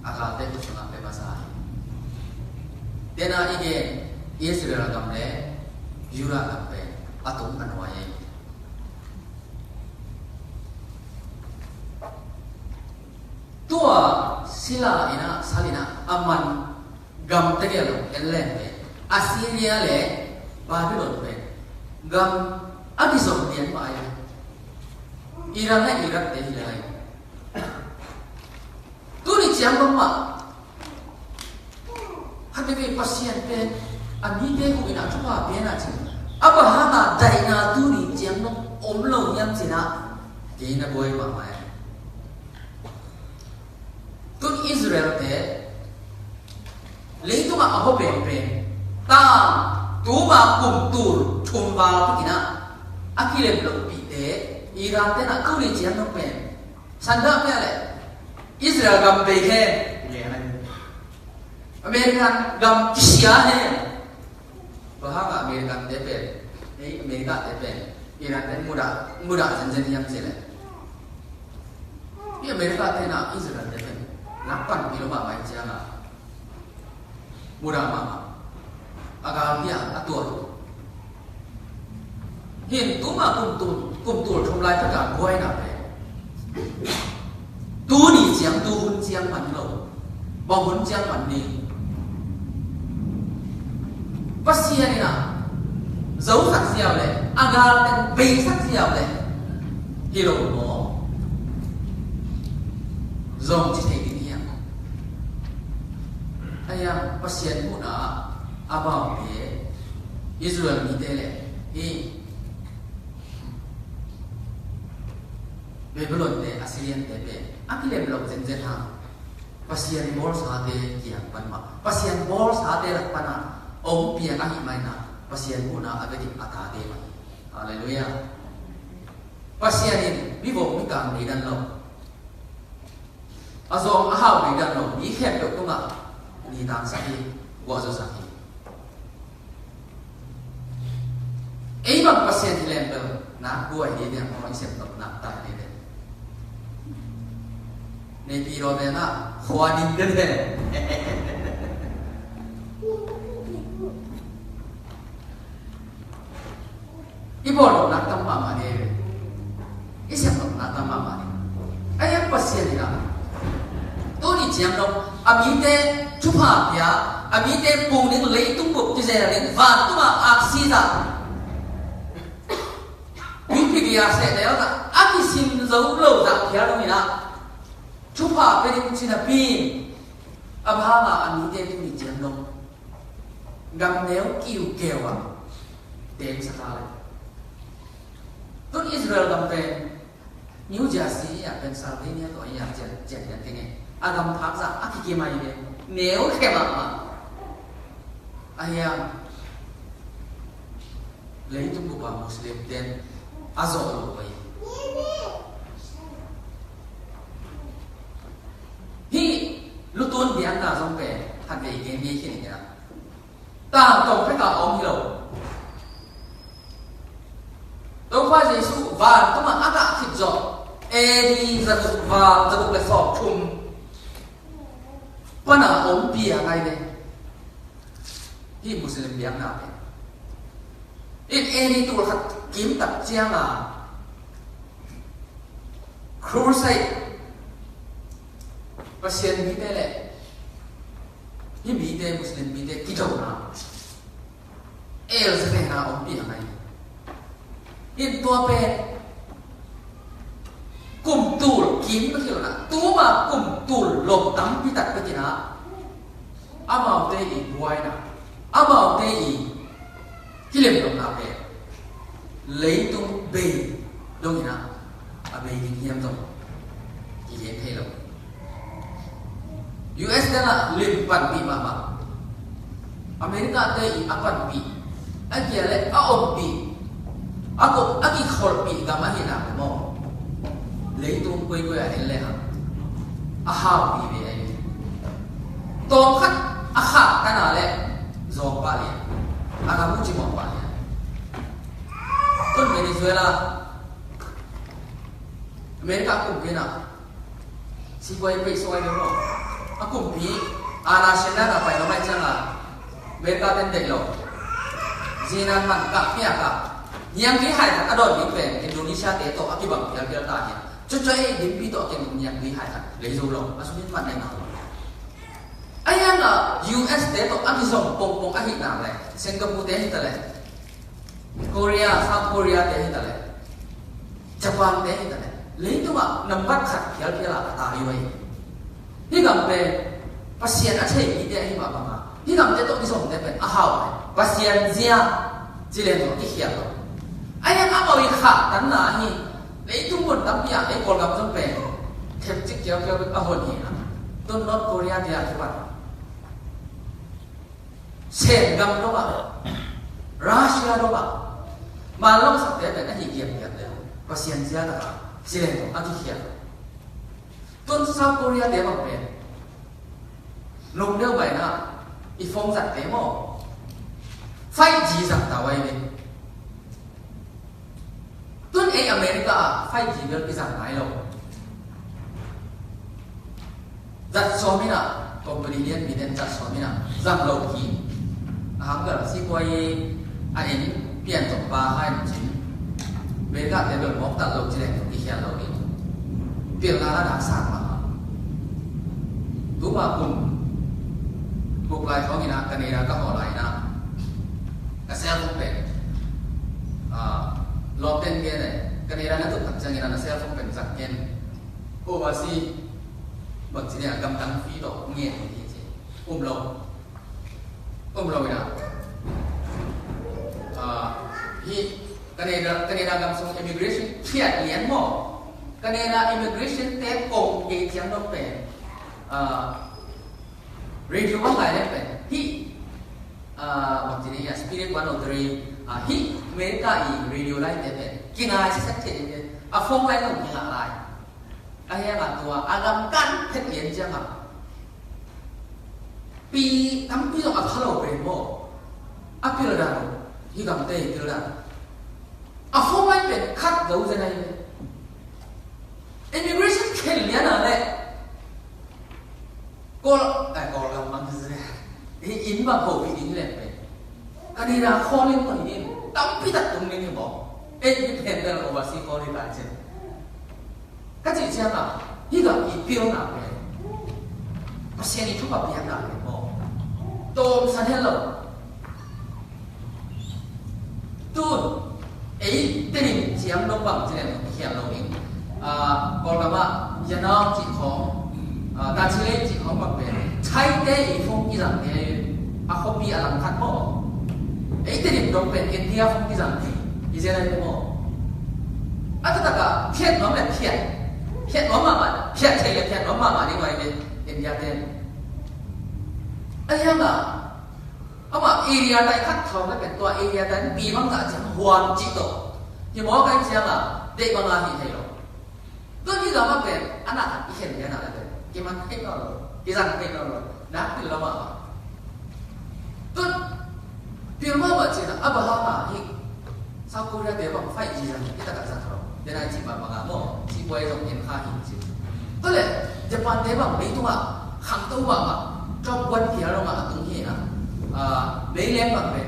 akal te kusuna pe basa dena ige Israel gamle Judah gampe atum anwaye tua sila ina salina aman gam tegelo ellen pe Assyria le Babylon pe gam agisom dian pa ay Iran na Iraq te hilay turi chiang ma hade ke pasien pe ani te ku ina chupa pe na chi aba hama daina turi chiang no omlo yam china ke na boy ma mai tun Israel te leitung a ho pe pe ta tu ma kum tur thum ba kina akile blok pi te Iran te na turi chiang no pe sanda pe le Israel gam be he American gam sia he bahaka American te pe America te pe Iran te muda jen yang sele ni America te na Israel te pe 8 kilo ma mai cha na muda ma aga dia atur hin tu ma kum tu thom lai tất cả goi na pe tu ni chiang tu hun chiang man lo bo hun chiang man ni pasia ni na dấu sắc xiao le aga ten be sắc xiao le hilo mo zong chi thei ni ya aya pasien mu na aba be Israel ni te le Babylon te Assyrian te pe akile blok jen ha pasien bor sa te kiang pan ma pasien bor sa te rak pana om pia ka hi mai na pasien mu na abedi ata te ma hallelujah pasien in vivo mi kang ni dan lo azong ahau ni dan lo ni khem do ko ma ni tang sa hi wa zo sa hi ei bang pasien hilem do na buai hi ne mo isem tok na ta ni de ne pi ro de na khwa ni de de ibo lo na tam ma ma ne isem tok na tam ma ma ne ayam pasien ni na tôi đi chém đâu, ami te chụp hạt ya, ami te bùng đến lấy tung bục cái gì là đến và tôi mà axi ra, những cái gì sẽ đấy là axi xin dấu lâu ra kia đâu nhỉ na, chụp hạt cái gì chỉ là pin, à mà ami te tôi đi chém đâu, gam néo kêu à, đến sao lại, tôi Israel gam te, New Jersey à, Pennsylvania tôi nhà chém cái này. Agam tháp ra ác kia mày đấy nếu khem mà ai lấy tung bộ vào Muslim tên azol rồi hi lúc tuần đi ăn ta giống cái thằng cái game gì khi này ta tổng phải cả ông hiểu tôi phải dạy su và tôi mà ác đã thịt giọt đi ra tục và ra tục lại sọp chung pana om pia ngai de hi Muslim biang na pe in eri tu khat kim tak chiang a crusade pasien bi te le hi bi te Muslim bi te ki chau na el se na om pia ngai in tua pe cùng tù kiếm có hiểu là tú mà cùng tù lột tắm bị tật cái gì đó amau tê ý buai na amau tê ý khi làm đồng nào về lấy tung bề đông gì nào à bề thì hiếm rồi thì hiếm thế rồi US đó là liên bản bị mà America tê ý áp bản bị anh kia lại áp ổn bị áp ổn áp cái khổ bị gamma hiện nào mò lấy tung quay quay anh lẽ hao bị về anh tôm khát khát cái nào lẽ gió ba liền anh muốn chỉ một ba liền tôi Venezuela America cũng cái nào si quay quay xoay đúng không anh cũng bị national là phải nó phải chăng là America tên đầy lộ Jinan man cả kia cả yang cái hai thằng adon những về Indonesia tế tổ cái bằng cái ta nhỉ cho điểm pi tổ cái yang cái hai thằng lấy dấu lòng anh biết bạn này nào anh em là US tế tổ anh đi dùng bông bông anh hiện nào này Singapore tế hiện tại này Korea South Korea tế hiện tại này Japan tế hiện tại này lấy tôi mà nằm bắt khát kéo kia là ta yêu ấy khi gặp về pasien anh thấy ý tế mà khi gặp tế tổ đi dùng tế về hảo pasien zia chỉ lên một cái hiểu anh em áp vào khát tấn là hi lấy tung một tấm bia lấy còn gặp trong về thêm chiếc kéo kéo với hồn hi tôi North Korea thì là các bạn xem gầm đó bạn Russia đó bạn mà lúc sắp tới là cái gì kiểm nghiệm đấy và xem ra là chỉ lên một cái hiểu tôi South Korea để bằng về nung đeo vậy nè ít phong giật thế mà phải gì giật tàu ấy đi tuân ấy America phải gì được cái dạng này đâu giật số mấy nào competition bị đến giật số mấy nào giảm lâu kỳ hàng cái là si quay anh ấy biến tổng ba hai chín bên cạnh cái đường móc tận lâu chỉ để cái hiện lâu đi việc là đã sản mà đúng mà cùng lại có nghĩa là cái này là các họ lại nè cái xe không bền lọt tên kia này cái này là nó thực chẳng nghĩa là nó xe không bền giặc kia overseas bậc chỉ là cầm tăng phí độ nghe thì gì lâu nào hi cái này là cầm xuống immigration thiệt liền mỏ cái này là immigration test cùng cái tiếng đông về radio bác lại đấy về hi bậc chỉ là Spirit 103 hi mấy cái radio lại đấy về kia này sẽ thế phong lại không kia lại ai là tua agam kan hết hiện chưa mà pi tắm pi dòng áp hello về mò áp pi là hi cầm tê pi là phong mai về khát dấu thế này immigration khen liền à đấy cô làm bằng gì đấy in bằng khẩu vị in lên về cái đi ra kho lên còn in tắm pi đặt tung lên thì bỏ independent là overseas kho đi lại chứ cái gì chứ mà hi cầm in pi nào về mà xe đi chụp bắp biển nào về mò tôm san hello tuôn ấy tên mình chiếm đông bằng thế này hiện lâu mình còn là mà giờ nó chỉ có ta chỉ lấy chỉ có bằng về thay thế phong kỳ rằng thế không bị làm khát mỏ ấy tên mình đông về India phong kỳ rằng thì giờ này mỏ tất cả thiệt nó là thiệt nó mà thiệt thì là thiệt nó mà đi ngoài bên India tên anh em mà area này khắc thầu nóเป็นตัว area นั้นปีมันก็จะหวนจิตโตที่หมอกันเสียงเด็กบางทีให้เราตัวนี้เรามาเป็นอันนั้นอีเห็นเนี่ยนะเลยที่มันให้เราที่สั่งให้เรานักที่เรามาตัวเพียงว่าแบบนี้นะอับฮามาที่ซากุระเดี๋ยวบางไฟจีนที่ตะการสั่งเราเดี๋ยวนั้นจีบางอ่ะมั่วจีบไว้ตรงเห็นค่าหินจีตัวเลยญี่ปุ่นเดี๋ยวบางไม่ตัวขังตัวบางจอบวันเดียวเรามาตรงนี้นะmấy em bằng về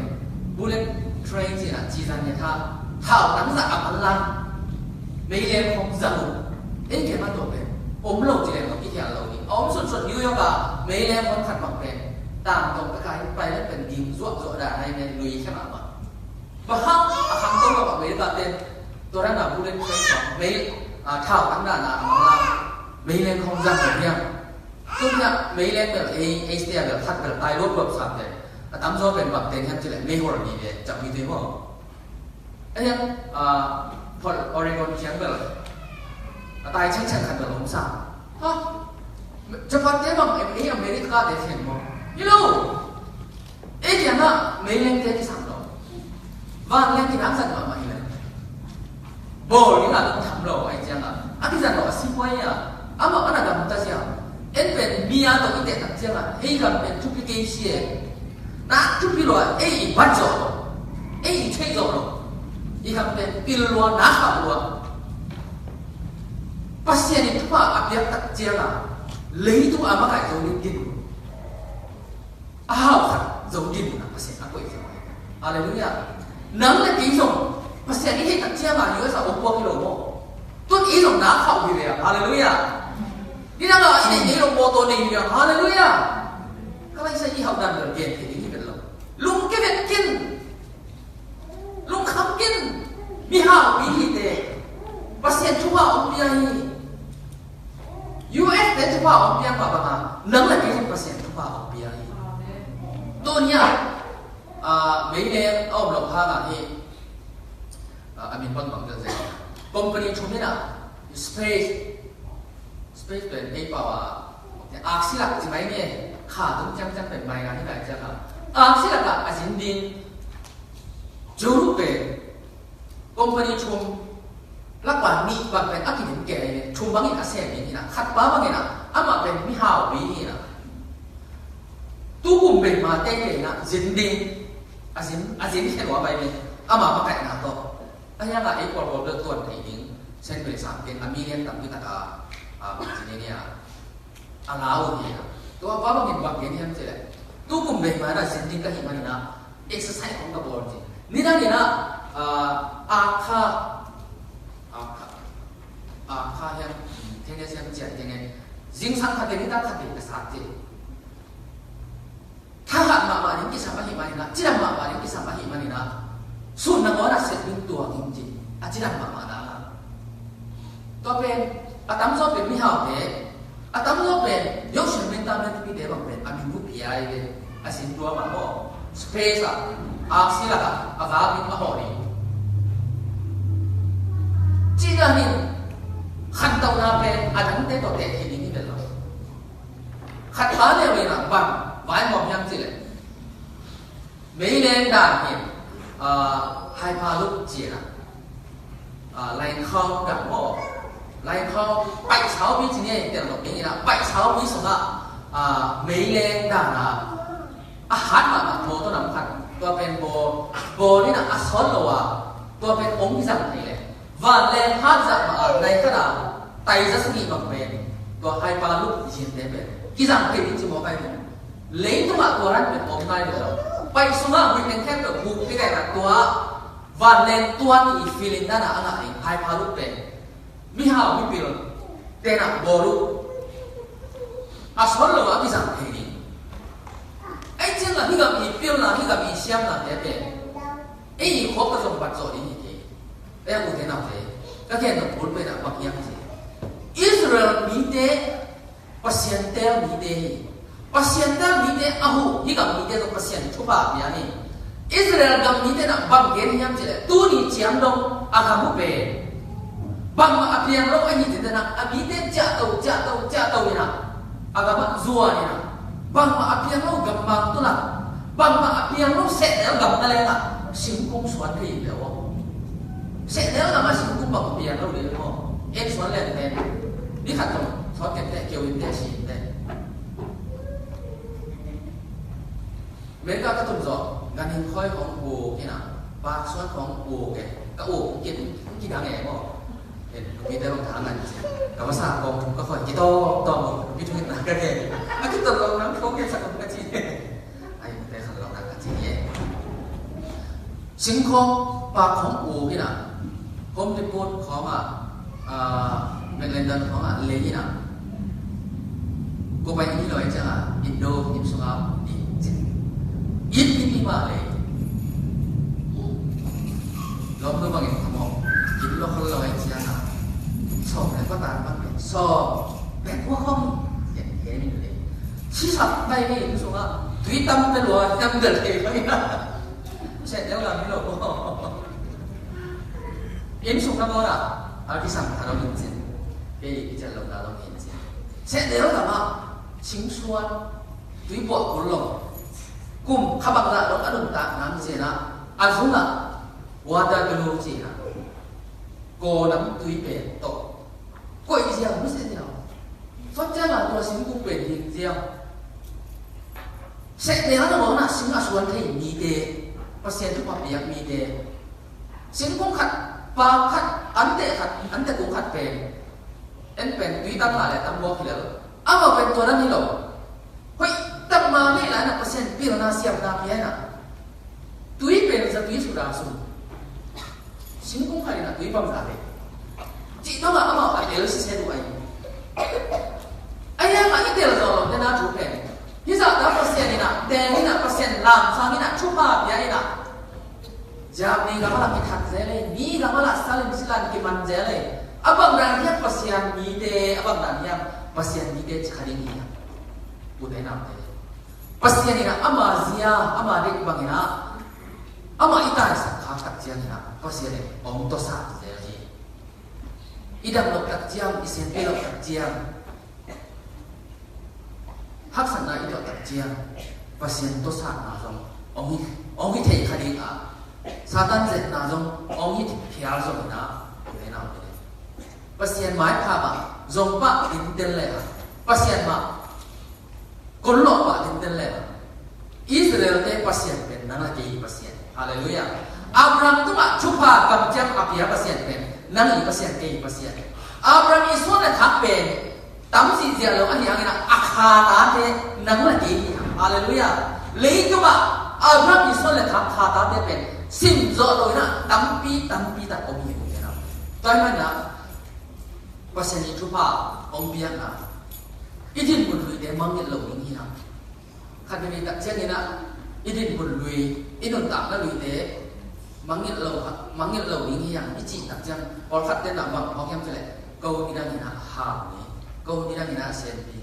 bullet train gì là chỉ rằng người ta thảo nắng dạ ẩm ăn lan mấy em không giàu ấy cái mà tổ về ốm lâu chỉ là một cái thẻ lâu đi ốm suốt như và mấy em vẫn thật bằng về tạm tổng cái bài đất cần tìm ruộng đà này này lùi xem mà và hàng tôi và mấy bạn tên tôi đang là bullet train mấy thảo nắng đà là ẩm lan mấy em không giàu được nhau tôi nhận mấy em được ấy sẽ được thật được tài lốt bậc sạt đấy tắm gió bên bậc tên hắn chỉ lại mê hồ gì để chậm như thế mà anh em Oregon chén về tài chắc chắn hẳn là lống sao ha cho phát thế bằng em nghĩ America để thiền mà you know ấy thì nó mấy lên thế thì sao đó và lên thì đáng giận mà mày lên bồ như là nó thầm lộ anh chàng à cái giận nó xin quay à mà nó là làm ta sao em bên mía tôi cái tiền thằng chàng hay gặp bên chụp cái xe 나 투피로야 에이 반죠 에이 최저로 이 한테 빌로와 나하로와 파시안이 투파 앞에 딱 지어라 레이도 아마 가 giống kinh giống kinh là pa시안 갖고 있어 할렐루야 nắng là cái giống pa시안이 hết 딱 지어라 이거 sao 못 보기로 뭐 또 이 giống 나 khẩu gì vậy 할렐루야 đi nào đó ini giống mô tô này vậy 할렐루야 các anh sẽ đi học đàn được tiền thì lung cái việc kinh lung khám kinh mi hào mi hi tệ pasien chua ông bia hi US để chua ông bia mà bà nâng là cái gì pasien chua ông bia hi tôi nhá mấy đêm ông lộc ha là hi mình vẫn bằng được gì company chúng mình là spaceเป็นไอ้ป่าวaksilah chỉ mấy nè khả tung chăngเป็นmấy cái này chắc aksilah cả azin din juru về company chung lắc bản mi bằngเป็นakin những cái chung bằng những asset như thế khát bá bằng cái nào amaเป็นmi hào bí như nào tu cùngเป็นmà tên cái nào zin din azin cái đó vậy nè ama bằng cái nào to anh em là ấy còn được tuần thì những sen về sản cái American tầm như ta bằng gì này allow gìตัวว่าบางอย่างบางอย่างนี่ทำเสร็จตู้กลุ่มเด็กมาได้สิ่งที่ก็เห็นมานี่นะ exercise ของกระบอกจริงนี่นั่นนี่นะอาคายังเทนเนสยังเจียดยังไงจิงสังขารนี่ตั้งขัดเด็กกษัตริย์ถ้าหากมาอย่างที่สามารถเห็นมานี่นะจีรังมาอย่างที่สามารถเห็นมานี่นะส่วนนักว่าน่ะเสร็จเป็นตัวจริงๆจีรังมานะตัวเป็นตั้มซ้อมเป็นมิฮาวเดตั้มซ้อมเป็นยกเฉลี่ยตามนั้นที่เดี๋ยวบางเป็นอามิบุพิยายเป็นสินตัวมันก็สเปซอาศิลาอากาศเป็นมหาดีจีน่านี่ขันตัวน่าเป็นอันนั้นเด็กตัวเด็กที่นี่เป็นหรอขัดท้าเนี่ยเวลาบังไว้หมอบยังสิเลยไม่เล่นด่านเนี่ยไฮพาลุกเจียนะไล่เข้ากับหม้อ来靠百草比今年点了便宜了，百草比什么梅莲大拿อาหารมาโทตัวน้ำขัดตัวเป็นโบนี่นะอัศนโลวะตัวเป็นองค์ที่สั่งให้เลยวันแรงฮัทจะมาในขณะไตจะสกีบางเป็นตัวไฮปาลุกยินเดเป็นกิสั่งให้ดิจิโมไปเลยเลี้ยงตัวนั้นเป็นองค์นายเดียวไปสมัครวินแค่แบบบุกที่ไกลตัววันแรงตัวนี้ฟีลิ่งนั่นอะไรไฮปาลุกเป็นมิฮาวมิปิลเตนะโบลุอัศนโลวะกิสั่งให้ดิไอ้เจ้าที่กับอีฟิลนะที่กับอีเชียมนะเนี่ยเป็นไอ้ขบกับสมบัติโจดีนี่เองไอ้กูเท่านั้นเลยก็แค่หนุ่มพูดไปนะบางอย่างสิอิสราเอลมีเดพัศยันเตลมีเดพัศยันเตลมีเดอาหูที่กับมีเดต้องพัศยันชุบะเนี่ยนี่อิสราเอลกับมีเดนะบางเกณฑ์ยังเจริญตัวนี้เจียมลงอาการมุเป้บางมาอภิยังลงไอ้นี่เจริญนะมีเดจ่าโตนี่นะอาการมันซัวนี่นะบางมาอภิยังลงกับมาตัวนั้นบางมาอภิยังลงเสร็จแล้วกับอะไรนะสิงคงสวนที่เดียวเสร็จแล้วกับมาสิงคงบางอภิยังลงเดียวเอ็นสวนแหลมเป็นนี่ขัดตรงทอดเก็บแต่เกี่ยวกับแต่สิ่งแต่เมื่อก็ตุ้มจ่องานหิ้งค่อยของโบนี่นะปากส่วนของโบแกก็โอ้กินทางไหนบ่เห็นมีแต่ลงทางนั้นแต่ว่าสากองก็ค่อยกินต่อมีทุกอย่างก็ได้อันที่ตกลงนั้นเขาแค่สักคนก็จีไอ้แต่ขันเราหนักก็จีเนี่ยสิงคงปากของโบนี่นะผมได้พูดของเป็นเรื่องของเลยนี่นะกูไปที่เราจะอินโดอินสุราอินที่มาเลยเราเพิ่งมาเห็นขโมยกินเราคนเราจะสอบอะไรก็ตามบ้างสอบแต่พวกเขาเห็นนี่เลยชี้สับไปนี่อินสุราตุยตั้มเป็นหัวตั้มเดือดเลยเขาอีกนะเสร็จแล้วเราไม่รู้อินสุราบอกว่าอาที่สั่งทำเราจริงๆเอจะลงดาวเราเห็นจริงเสร็จแล้วแต่ว่าชิงชวนตุยบวกกุลงกุมขบังละลงอนุตาน้ำเจนะอันสุนัขวาดากลูจีนะโกน้ำตุยเป็นโตก็อีเดียวไม่ใช่เดียวฟังเจ้าหน้าตัวสิงกุเป็นอีเดียวเสร็จแล้วนะบอกนะสิงห์ส่วนที่มีเดเปอร์เซ็นต์ทุกความเบียกมีเดสิงกุขัดปาขัดอันเตะขัดอันเตะกูขัดเป็นเอ็นเป็นตุยตั้งหลายตั้งบอกแล้วเอามาเป็นตัวนั้นนี่หรอเฮ้ยตั้งมาไม่หลายนะเปอร์เซ็นต์พี่เราหน้าเสียบหน้าเพี้ยนะตุยเป็นจะตุยสุดาสุดสิงคงใครนะตุยปั๊มสาเลยจีต้องมาเอามาไปเดี๋ยวสิเซดูไอ้ยังมาอีเดียวเราเนี่ยนะทุกเป็นที่จะตั้งเปอร์เซ็นต์นี่นะเดนี่นะเปอร์เซ็นต์ลามสามีนะชุบมาเพี้ยนี่นะจามีกับอะไรกิทักเจเลยมีกับอะไรสลิมสิลันกิมันเจเลยabang dan dia pasien mide abang dan dia pasien mide sekali ni budaya nak pasien ni nak amazia amadik bangina ama ita sakha tak jian na pasien ni om to sa jadi idam lok tak jian isen pe lok tak jian hak sana idok tak jian pasien to sa na jong om hi thei khadi a satan zet na jong om hi phial jong na budaya nak pasien mai pha ba zong pa din den le pasien ma kon lo pa din den le Israel te pasien pen nana ke pasien haleluya Abraham tu ma chupa kam jam apia pasien pen nana pasien ke pasien Abraham isu na thak pen tam si dia lo ani angina akha ta te nana ke haleluya le tu ma Abraham isu na thak kha ta te pen sim zo lo na tam pi ta ko mi na tai ma na pasien itu pak ombian na, idin pun lui deh mangil lo ini na, kan ini tak cian ini na, idin pun lui, idun tak na lui deh mangil lo ini yang iji tak cian, kalau kat deh nak bang, orang yang cile, kau tidak ni na ham ni, kau tidak ni na sen ni,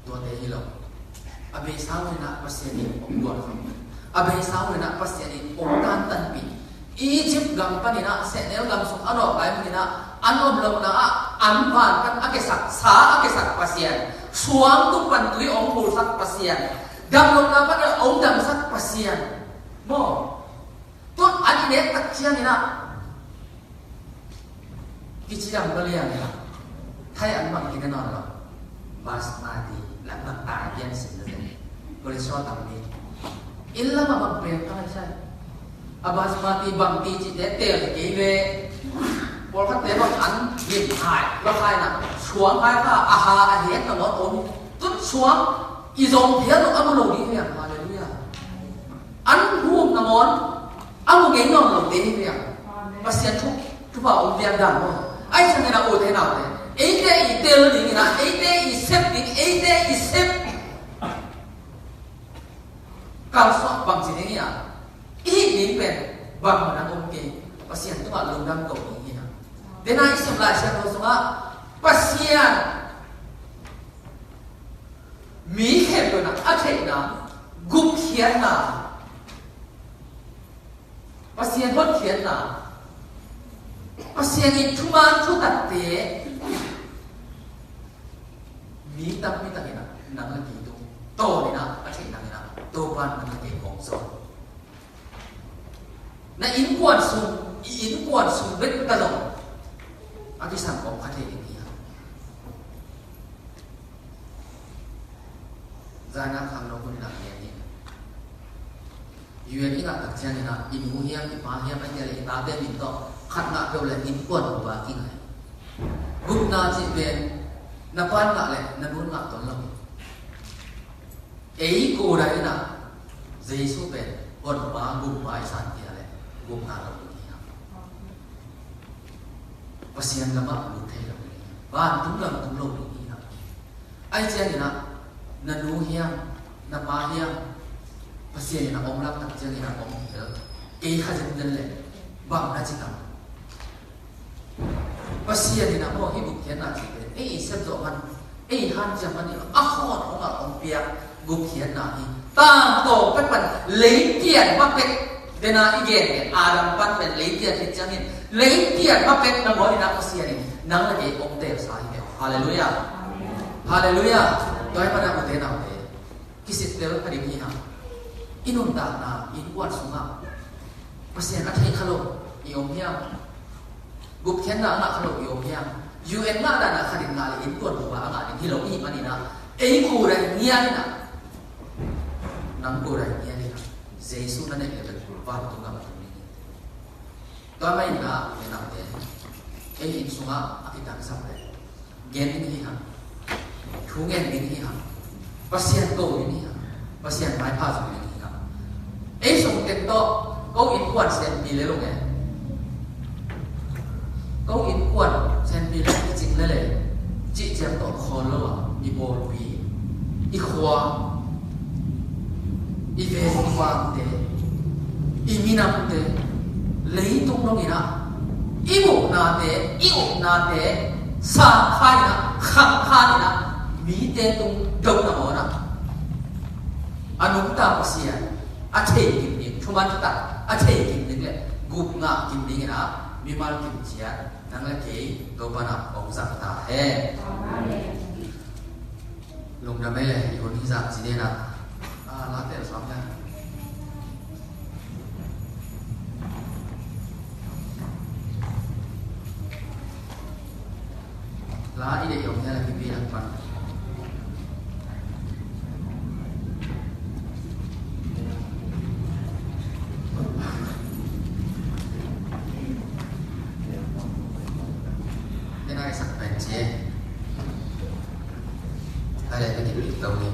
dua deh hilo, abai sahaja ni na pasien ni ombuat kami, abai sahaja ni na pasien ni omdan tanpi, Egypt gampang ni na, senel gampang ano, ayam ni na ano belum na anpan kan akesak sa akesak pasien suang tu pantui ong pulsak pasien dam belum na pada ong dam sak pasien mo tu ani ne tak cian ina kicidam kalian ya thay ăn bằng cái nó rồi basmati là bằng tài viên sinh ra đấy có thể so tầm đi in là mà bằng bền không sai basmati bằng tí chỉ để tiền cái về bỏ các tế bằng ăn điểm hại và hai là xuống hai là aha hết là nó ổn tốt xuống y dòng thế nó ăn một đi vậy hallelujah ăn huống là món ăn một cái ngon lẩu tế vậy và xem chúc vào ông viên đàn thôi ai chẳng là ổn thế nào đấy ấy thế ý tiêu là gì là ấy thế ý xếp đi ấy thế ý xếp cao soát bằng gì đấy nhỉ ý đến về bằng mà đang ok và xem các bạn lồng đâm cầu ý nhỉ đến nay xem lại xem thôi xong á và xem mỹ khen rồi là thế nào gục khiến nào và xem hốt khiến nào và xem đi chú man chú đặt tế mỹ tâm mỹ tâm này nằm là gì đâu to này nào thế nào to ban nằm là cái bóng gió na in quan sung biết ta rồi cái sản phẩm phát triển gì à ra năng khang nó cũng làm gì vậy ini nak kerja ni nak ibu hiam ipa hiam anh jadi tabe minta khát nak kau le in quan của bà kinh này gục na chỉ về na quan nak le na muốn nak tuần lâu ấy cô đấy na Giêsu về quan bà gục bài sản kia le gục na lâu đi pasien lama lu thei lo ban tum lo ni na ai chen ni na nu hiam na ma hiam pasien na om lak tak chen ni na om ke kha jen den le bang na chi tam pasien ni na mo hi buk hian na chi pe ei sep zo man ei han cha man ni a khon ong a om pia buk hian na hi ta to pat pan lấy tiền ma pek dena igen adam pat pen lấy tiền thì chang ni lấy tiền mà biết năng nói năng có gì năng là cái ông tề sai hết hallelujah hallelujah tôi phải làm thế nào để cái sự tề phải đi nào inun ta na in quan sung à pasien at hay khalo iom hiam gup khen na na khalo iom hiam un na da na khadin na in quan của bà na thì lâu y mà na ấy cô này nghe na năng cô này nghe na Jesus na này là vào tung ngam tôi mới là cái nào thế cái hình dung á cái đặc sắc đấy gen ini hả chú gen ini hả pasien tô ini hả pasien bypass ini hả ấy dùng tiền to có in quan sen pi lấy luôn nghe có in quan sen pi lấy cái chính lấy lấy chỉ chém tổ khó lo à đi bò pi đi khoa đi về khoa thế đi minam thế lấy tung nó gì nào yêu na thế sa khai na khang khai na mỹ tên tung đâu na mỏ na anung ta pasien a chei kim ni thuman ta a chei kim ni le gup nga kim ni na mi mal kim chia nang la ke to pa na ong sa ta he lung na me le yon hi za chi de na la te sam na lá ý để dùng theo là cái gì đặc phần cái này sẵn bền chế đây là cái điểm đầu đi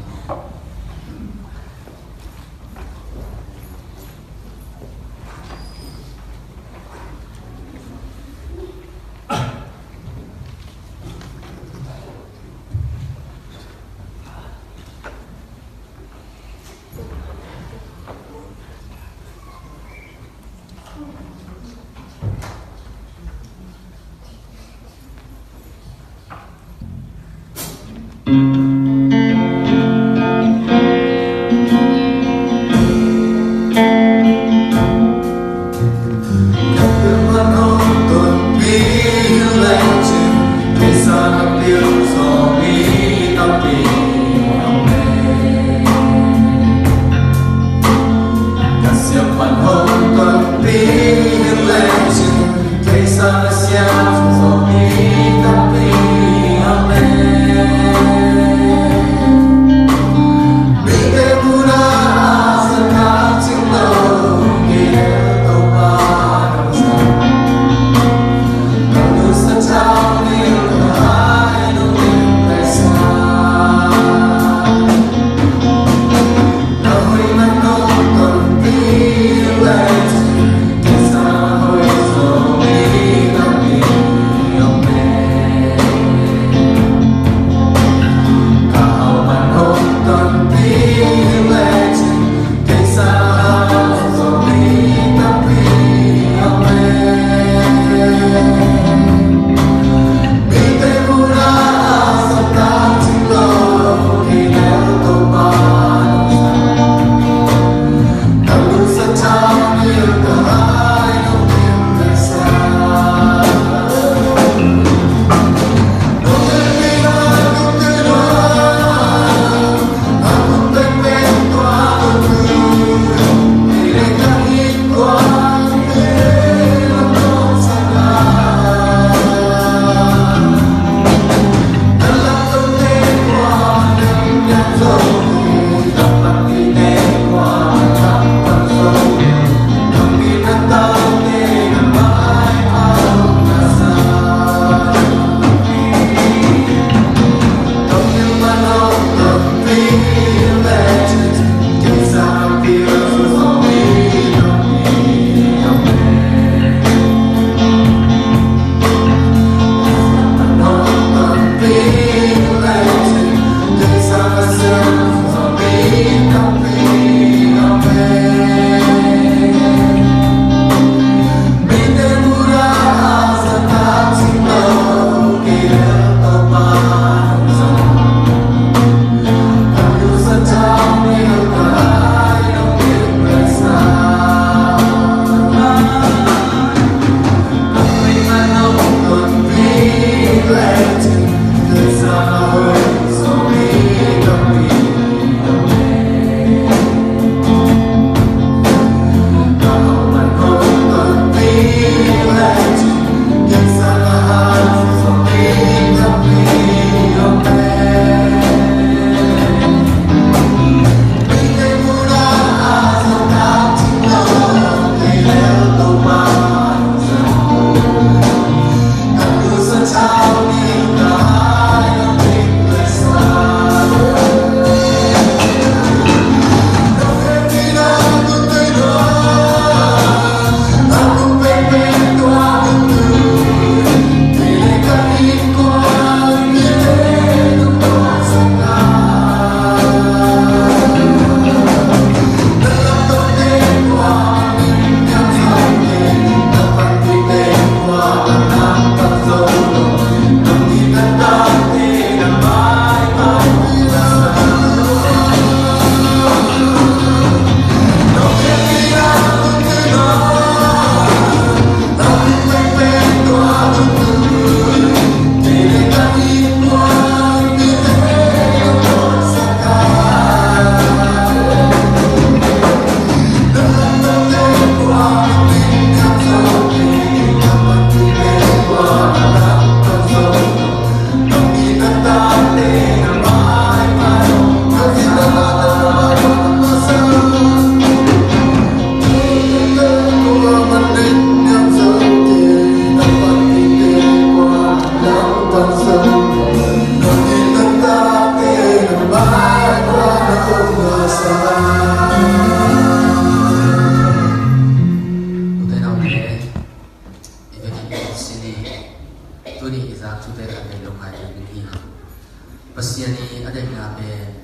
Pasiani ada nga be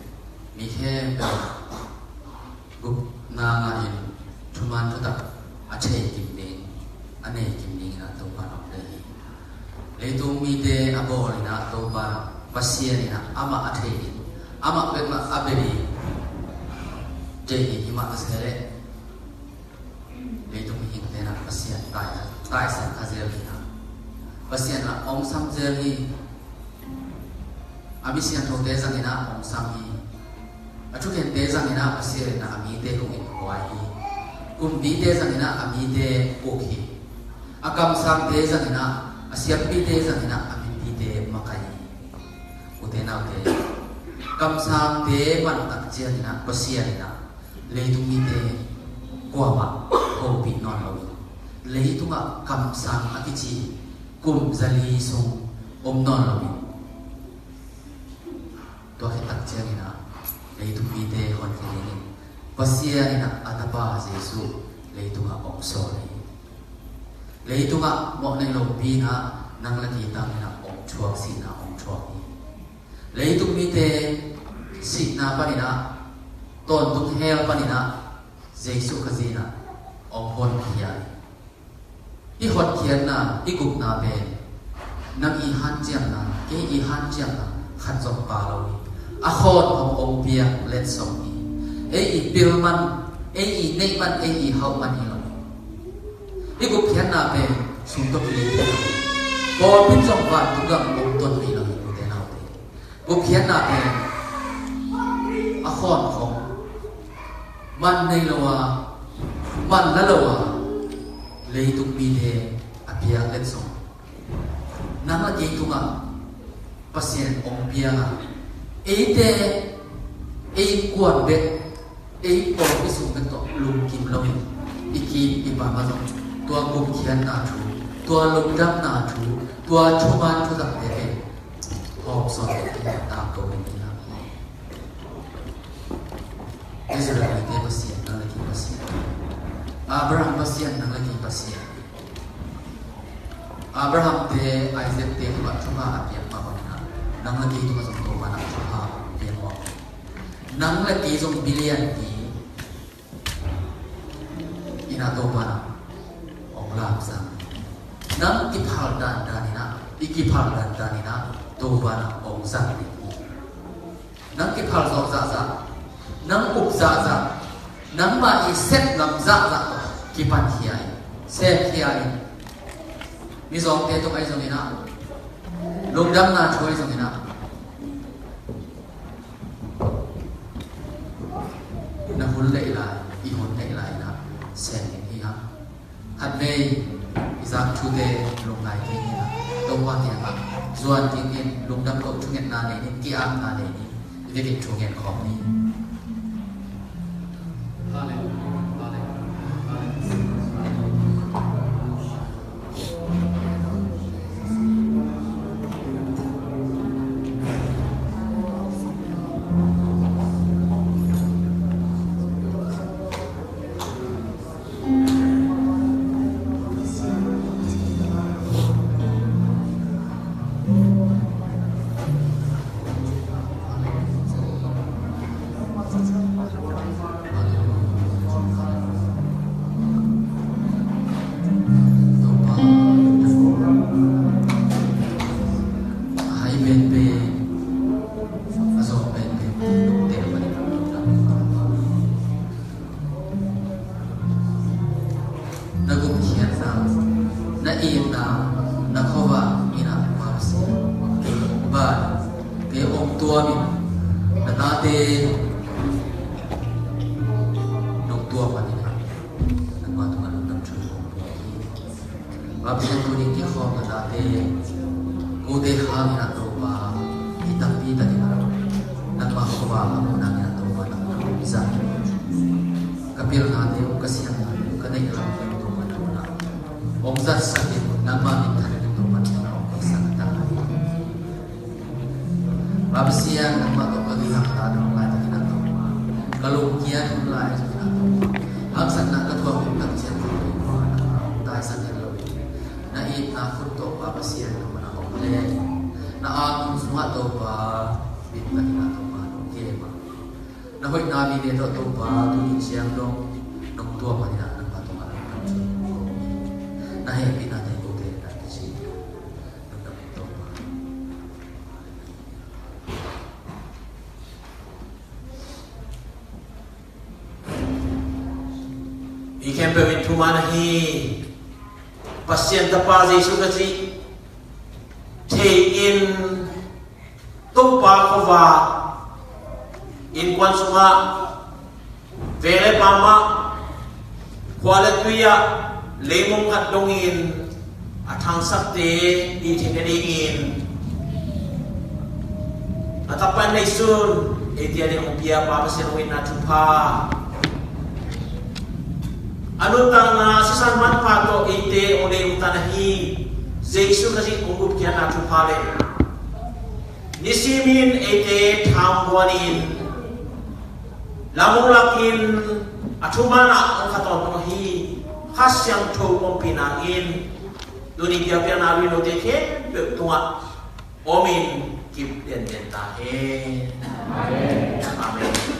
mikhe be gup na nga in thuman thata ache kimning ane kimning na to pa no de le tu mi de abo na to pa pasiani na ama athe ama be ma aberi je hi ma asere le tu mi de na pasian tai san khazel hi na pasian na om sam zel hi Abi siang thong desa ina om sami, acu ken desa ina pasir na ami de hong ikwai, kum di desa ina ami de oki, akam sam desa ina asiap pi desa ina ami pi de makai, utena ute, kam sam de man tak cia ina pasir ina, leitung mi de kuama hobi non lawi, leitunga kam sam akici kum zali song om non lawi. Tua kita cakap ina, leitu pide hon kini, pasia ina atapa Yesus, leitu ngak ongsori, leitu ngak mau neng lobi na nang lagi tang ina ong chuak si na ong chuak ni, leitu pide si na panina, ton tung hel panina, Yesus kazina ong hon kiai, I hon kiai na igup na ben, nang ihan jam na, ke ihan jam na, khan jom palawi. Akhon hong ong pia let song ni, i pilman, i neiman, i hauman hilon. Ibu kian na pe suntok ni, ko pin jong wan tugang ong ton hilon ibu tenau te. Ibu kian na pe akhon hong man nei lawa, man lalawa, leitung mide apia let song. Nama dia tunga pasien ong pia. Ete kuat bet, por isu betul lum kim lawi, iki ibamazon, tua kukian natu, tua lumdam natu, tua cuman tu tak deh, hop sorry tak kau begini. Israel itu pasien, nang lagi pasien. Abraham pasien, nang lagi pasien. Abraham te Isaac te buat cuma apa apa nang lagi itu masuk tu mana cuma dia mau. Nang lagi jom bilian di ina tu mana orang sam. Nang kipal dan ina, ikipal dan ina tu mana orang sam ni. Nang kipal zor zaza, nang up zaza, nang ma iset ngam zaza kipan kiai, set kiai. Ni zong te tu kai zong ina. Lung dam na choi zong ina. Na hul lei la, I hul lei la ina. Sen ni ha. Hat nei izak chu de lung lai ke ni na. Tong wa ti ha. Zuan ti ni lung dam ko chu ngen na nei ni ki am na nei ni. Ide ki chu ngen khom ni. Kalau hian hum lai so na to hang san na ka thong kum tak chen to dai san hen lo na I na khut to pa pasian no na hom le na a kum sunga to pa bit ka na to ma no ke ma na hoi na bi de to pa tu ni chiang dong nong to pa ni na pa to ma na he bi na te ko ke na chi nong na to pa I kempe win tumana hi pasien tapa Jesu kasi take in tupa kova in kwan sunga vele pama kuala tuya lemong kat dongin atang sakte di tekadingin atapan na isun etiade umpia pa pasien win na tupa anu tang sesan manfaat ite oleh utanahi Jesu kasi ungup kia na tupale nisimin ite tambuanin lamulakin atumana ang katon hi hasyang tolong pinangin duni dia piana wino teke tunga omin kip den tahe amen amen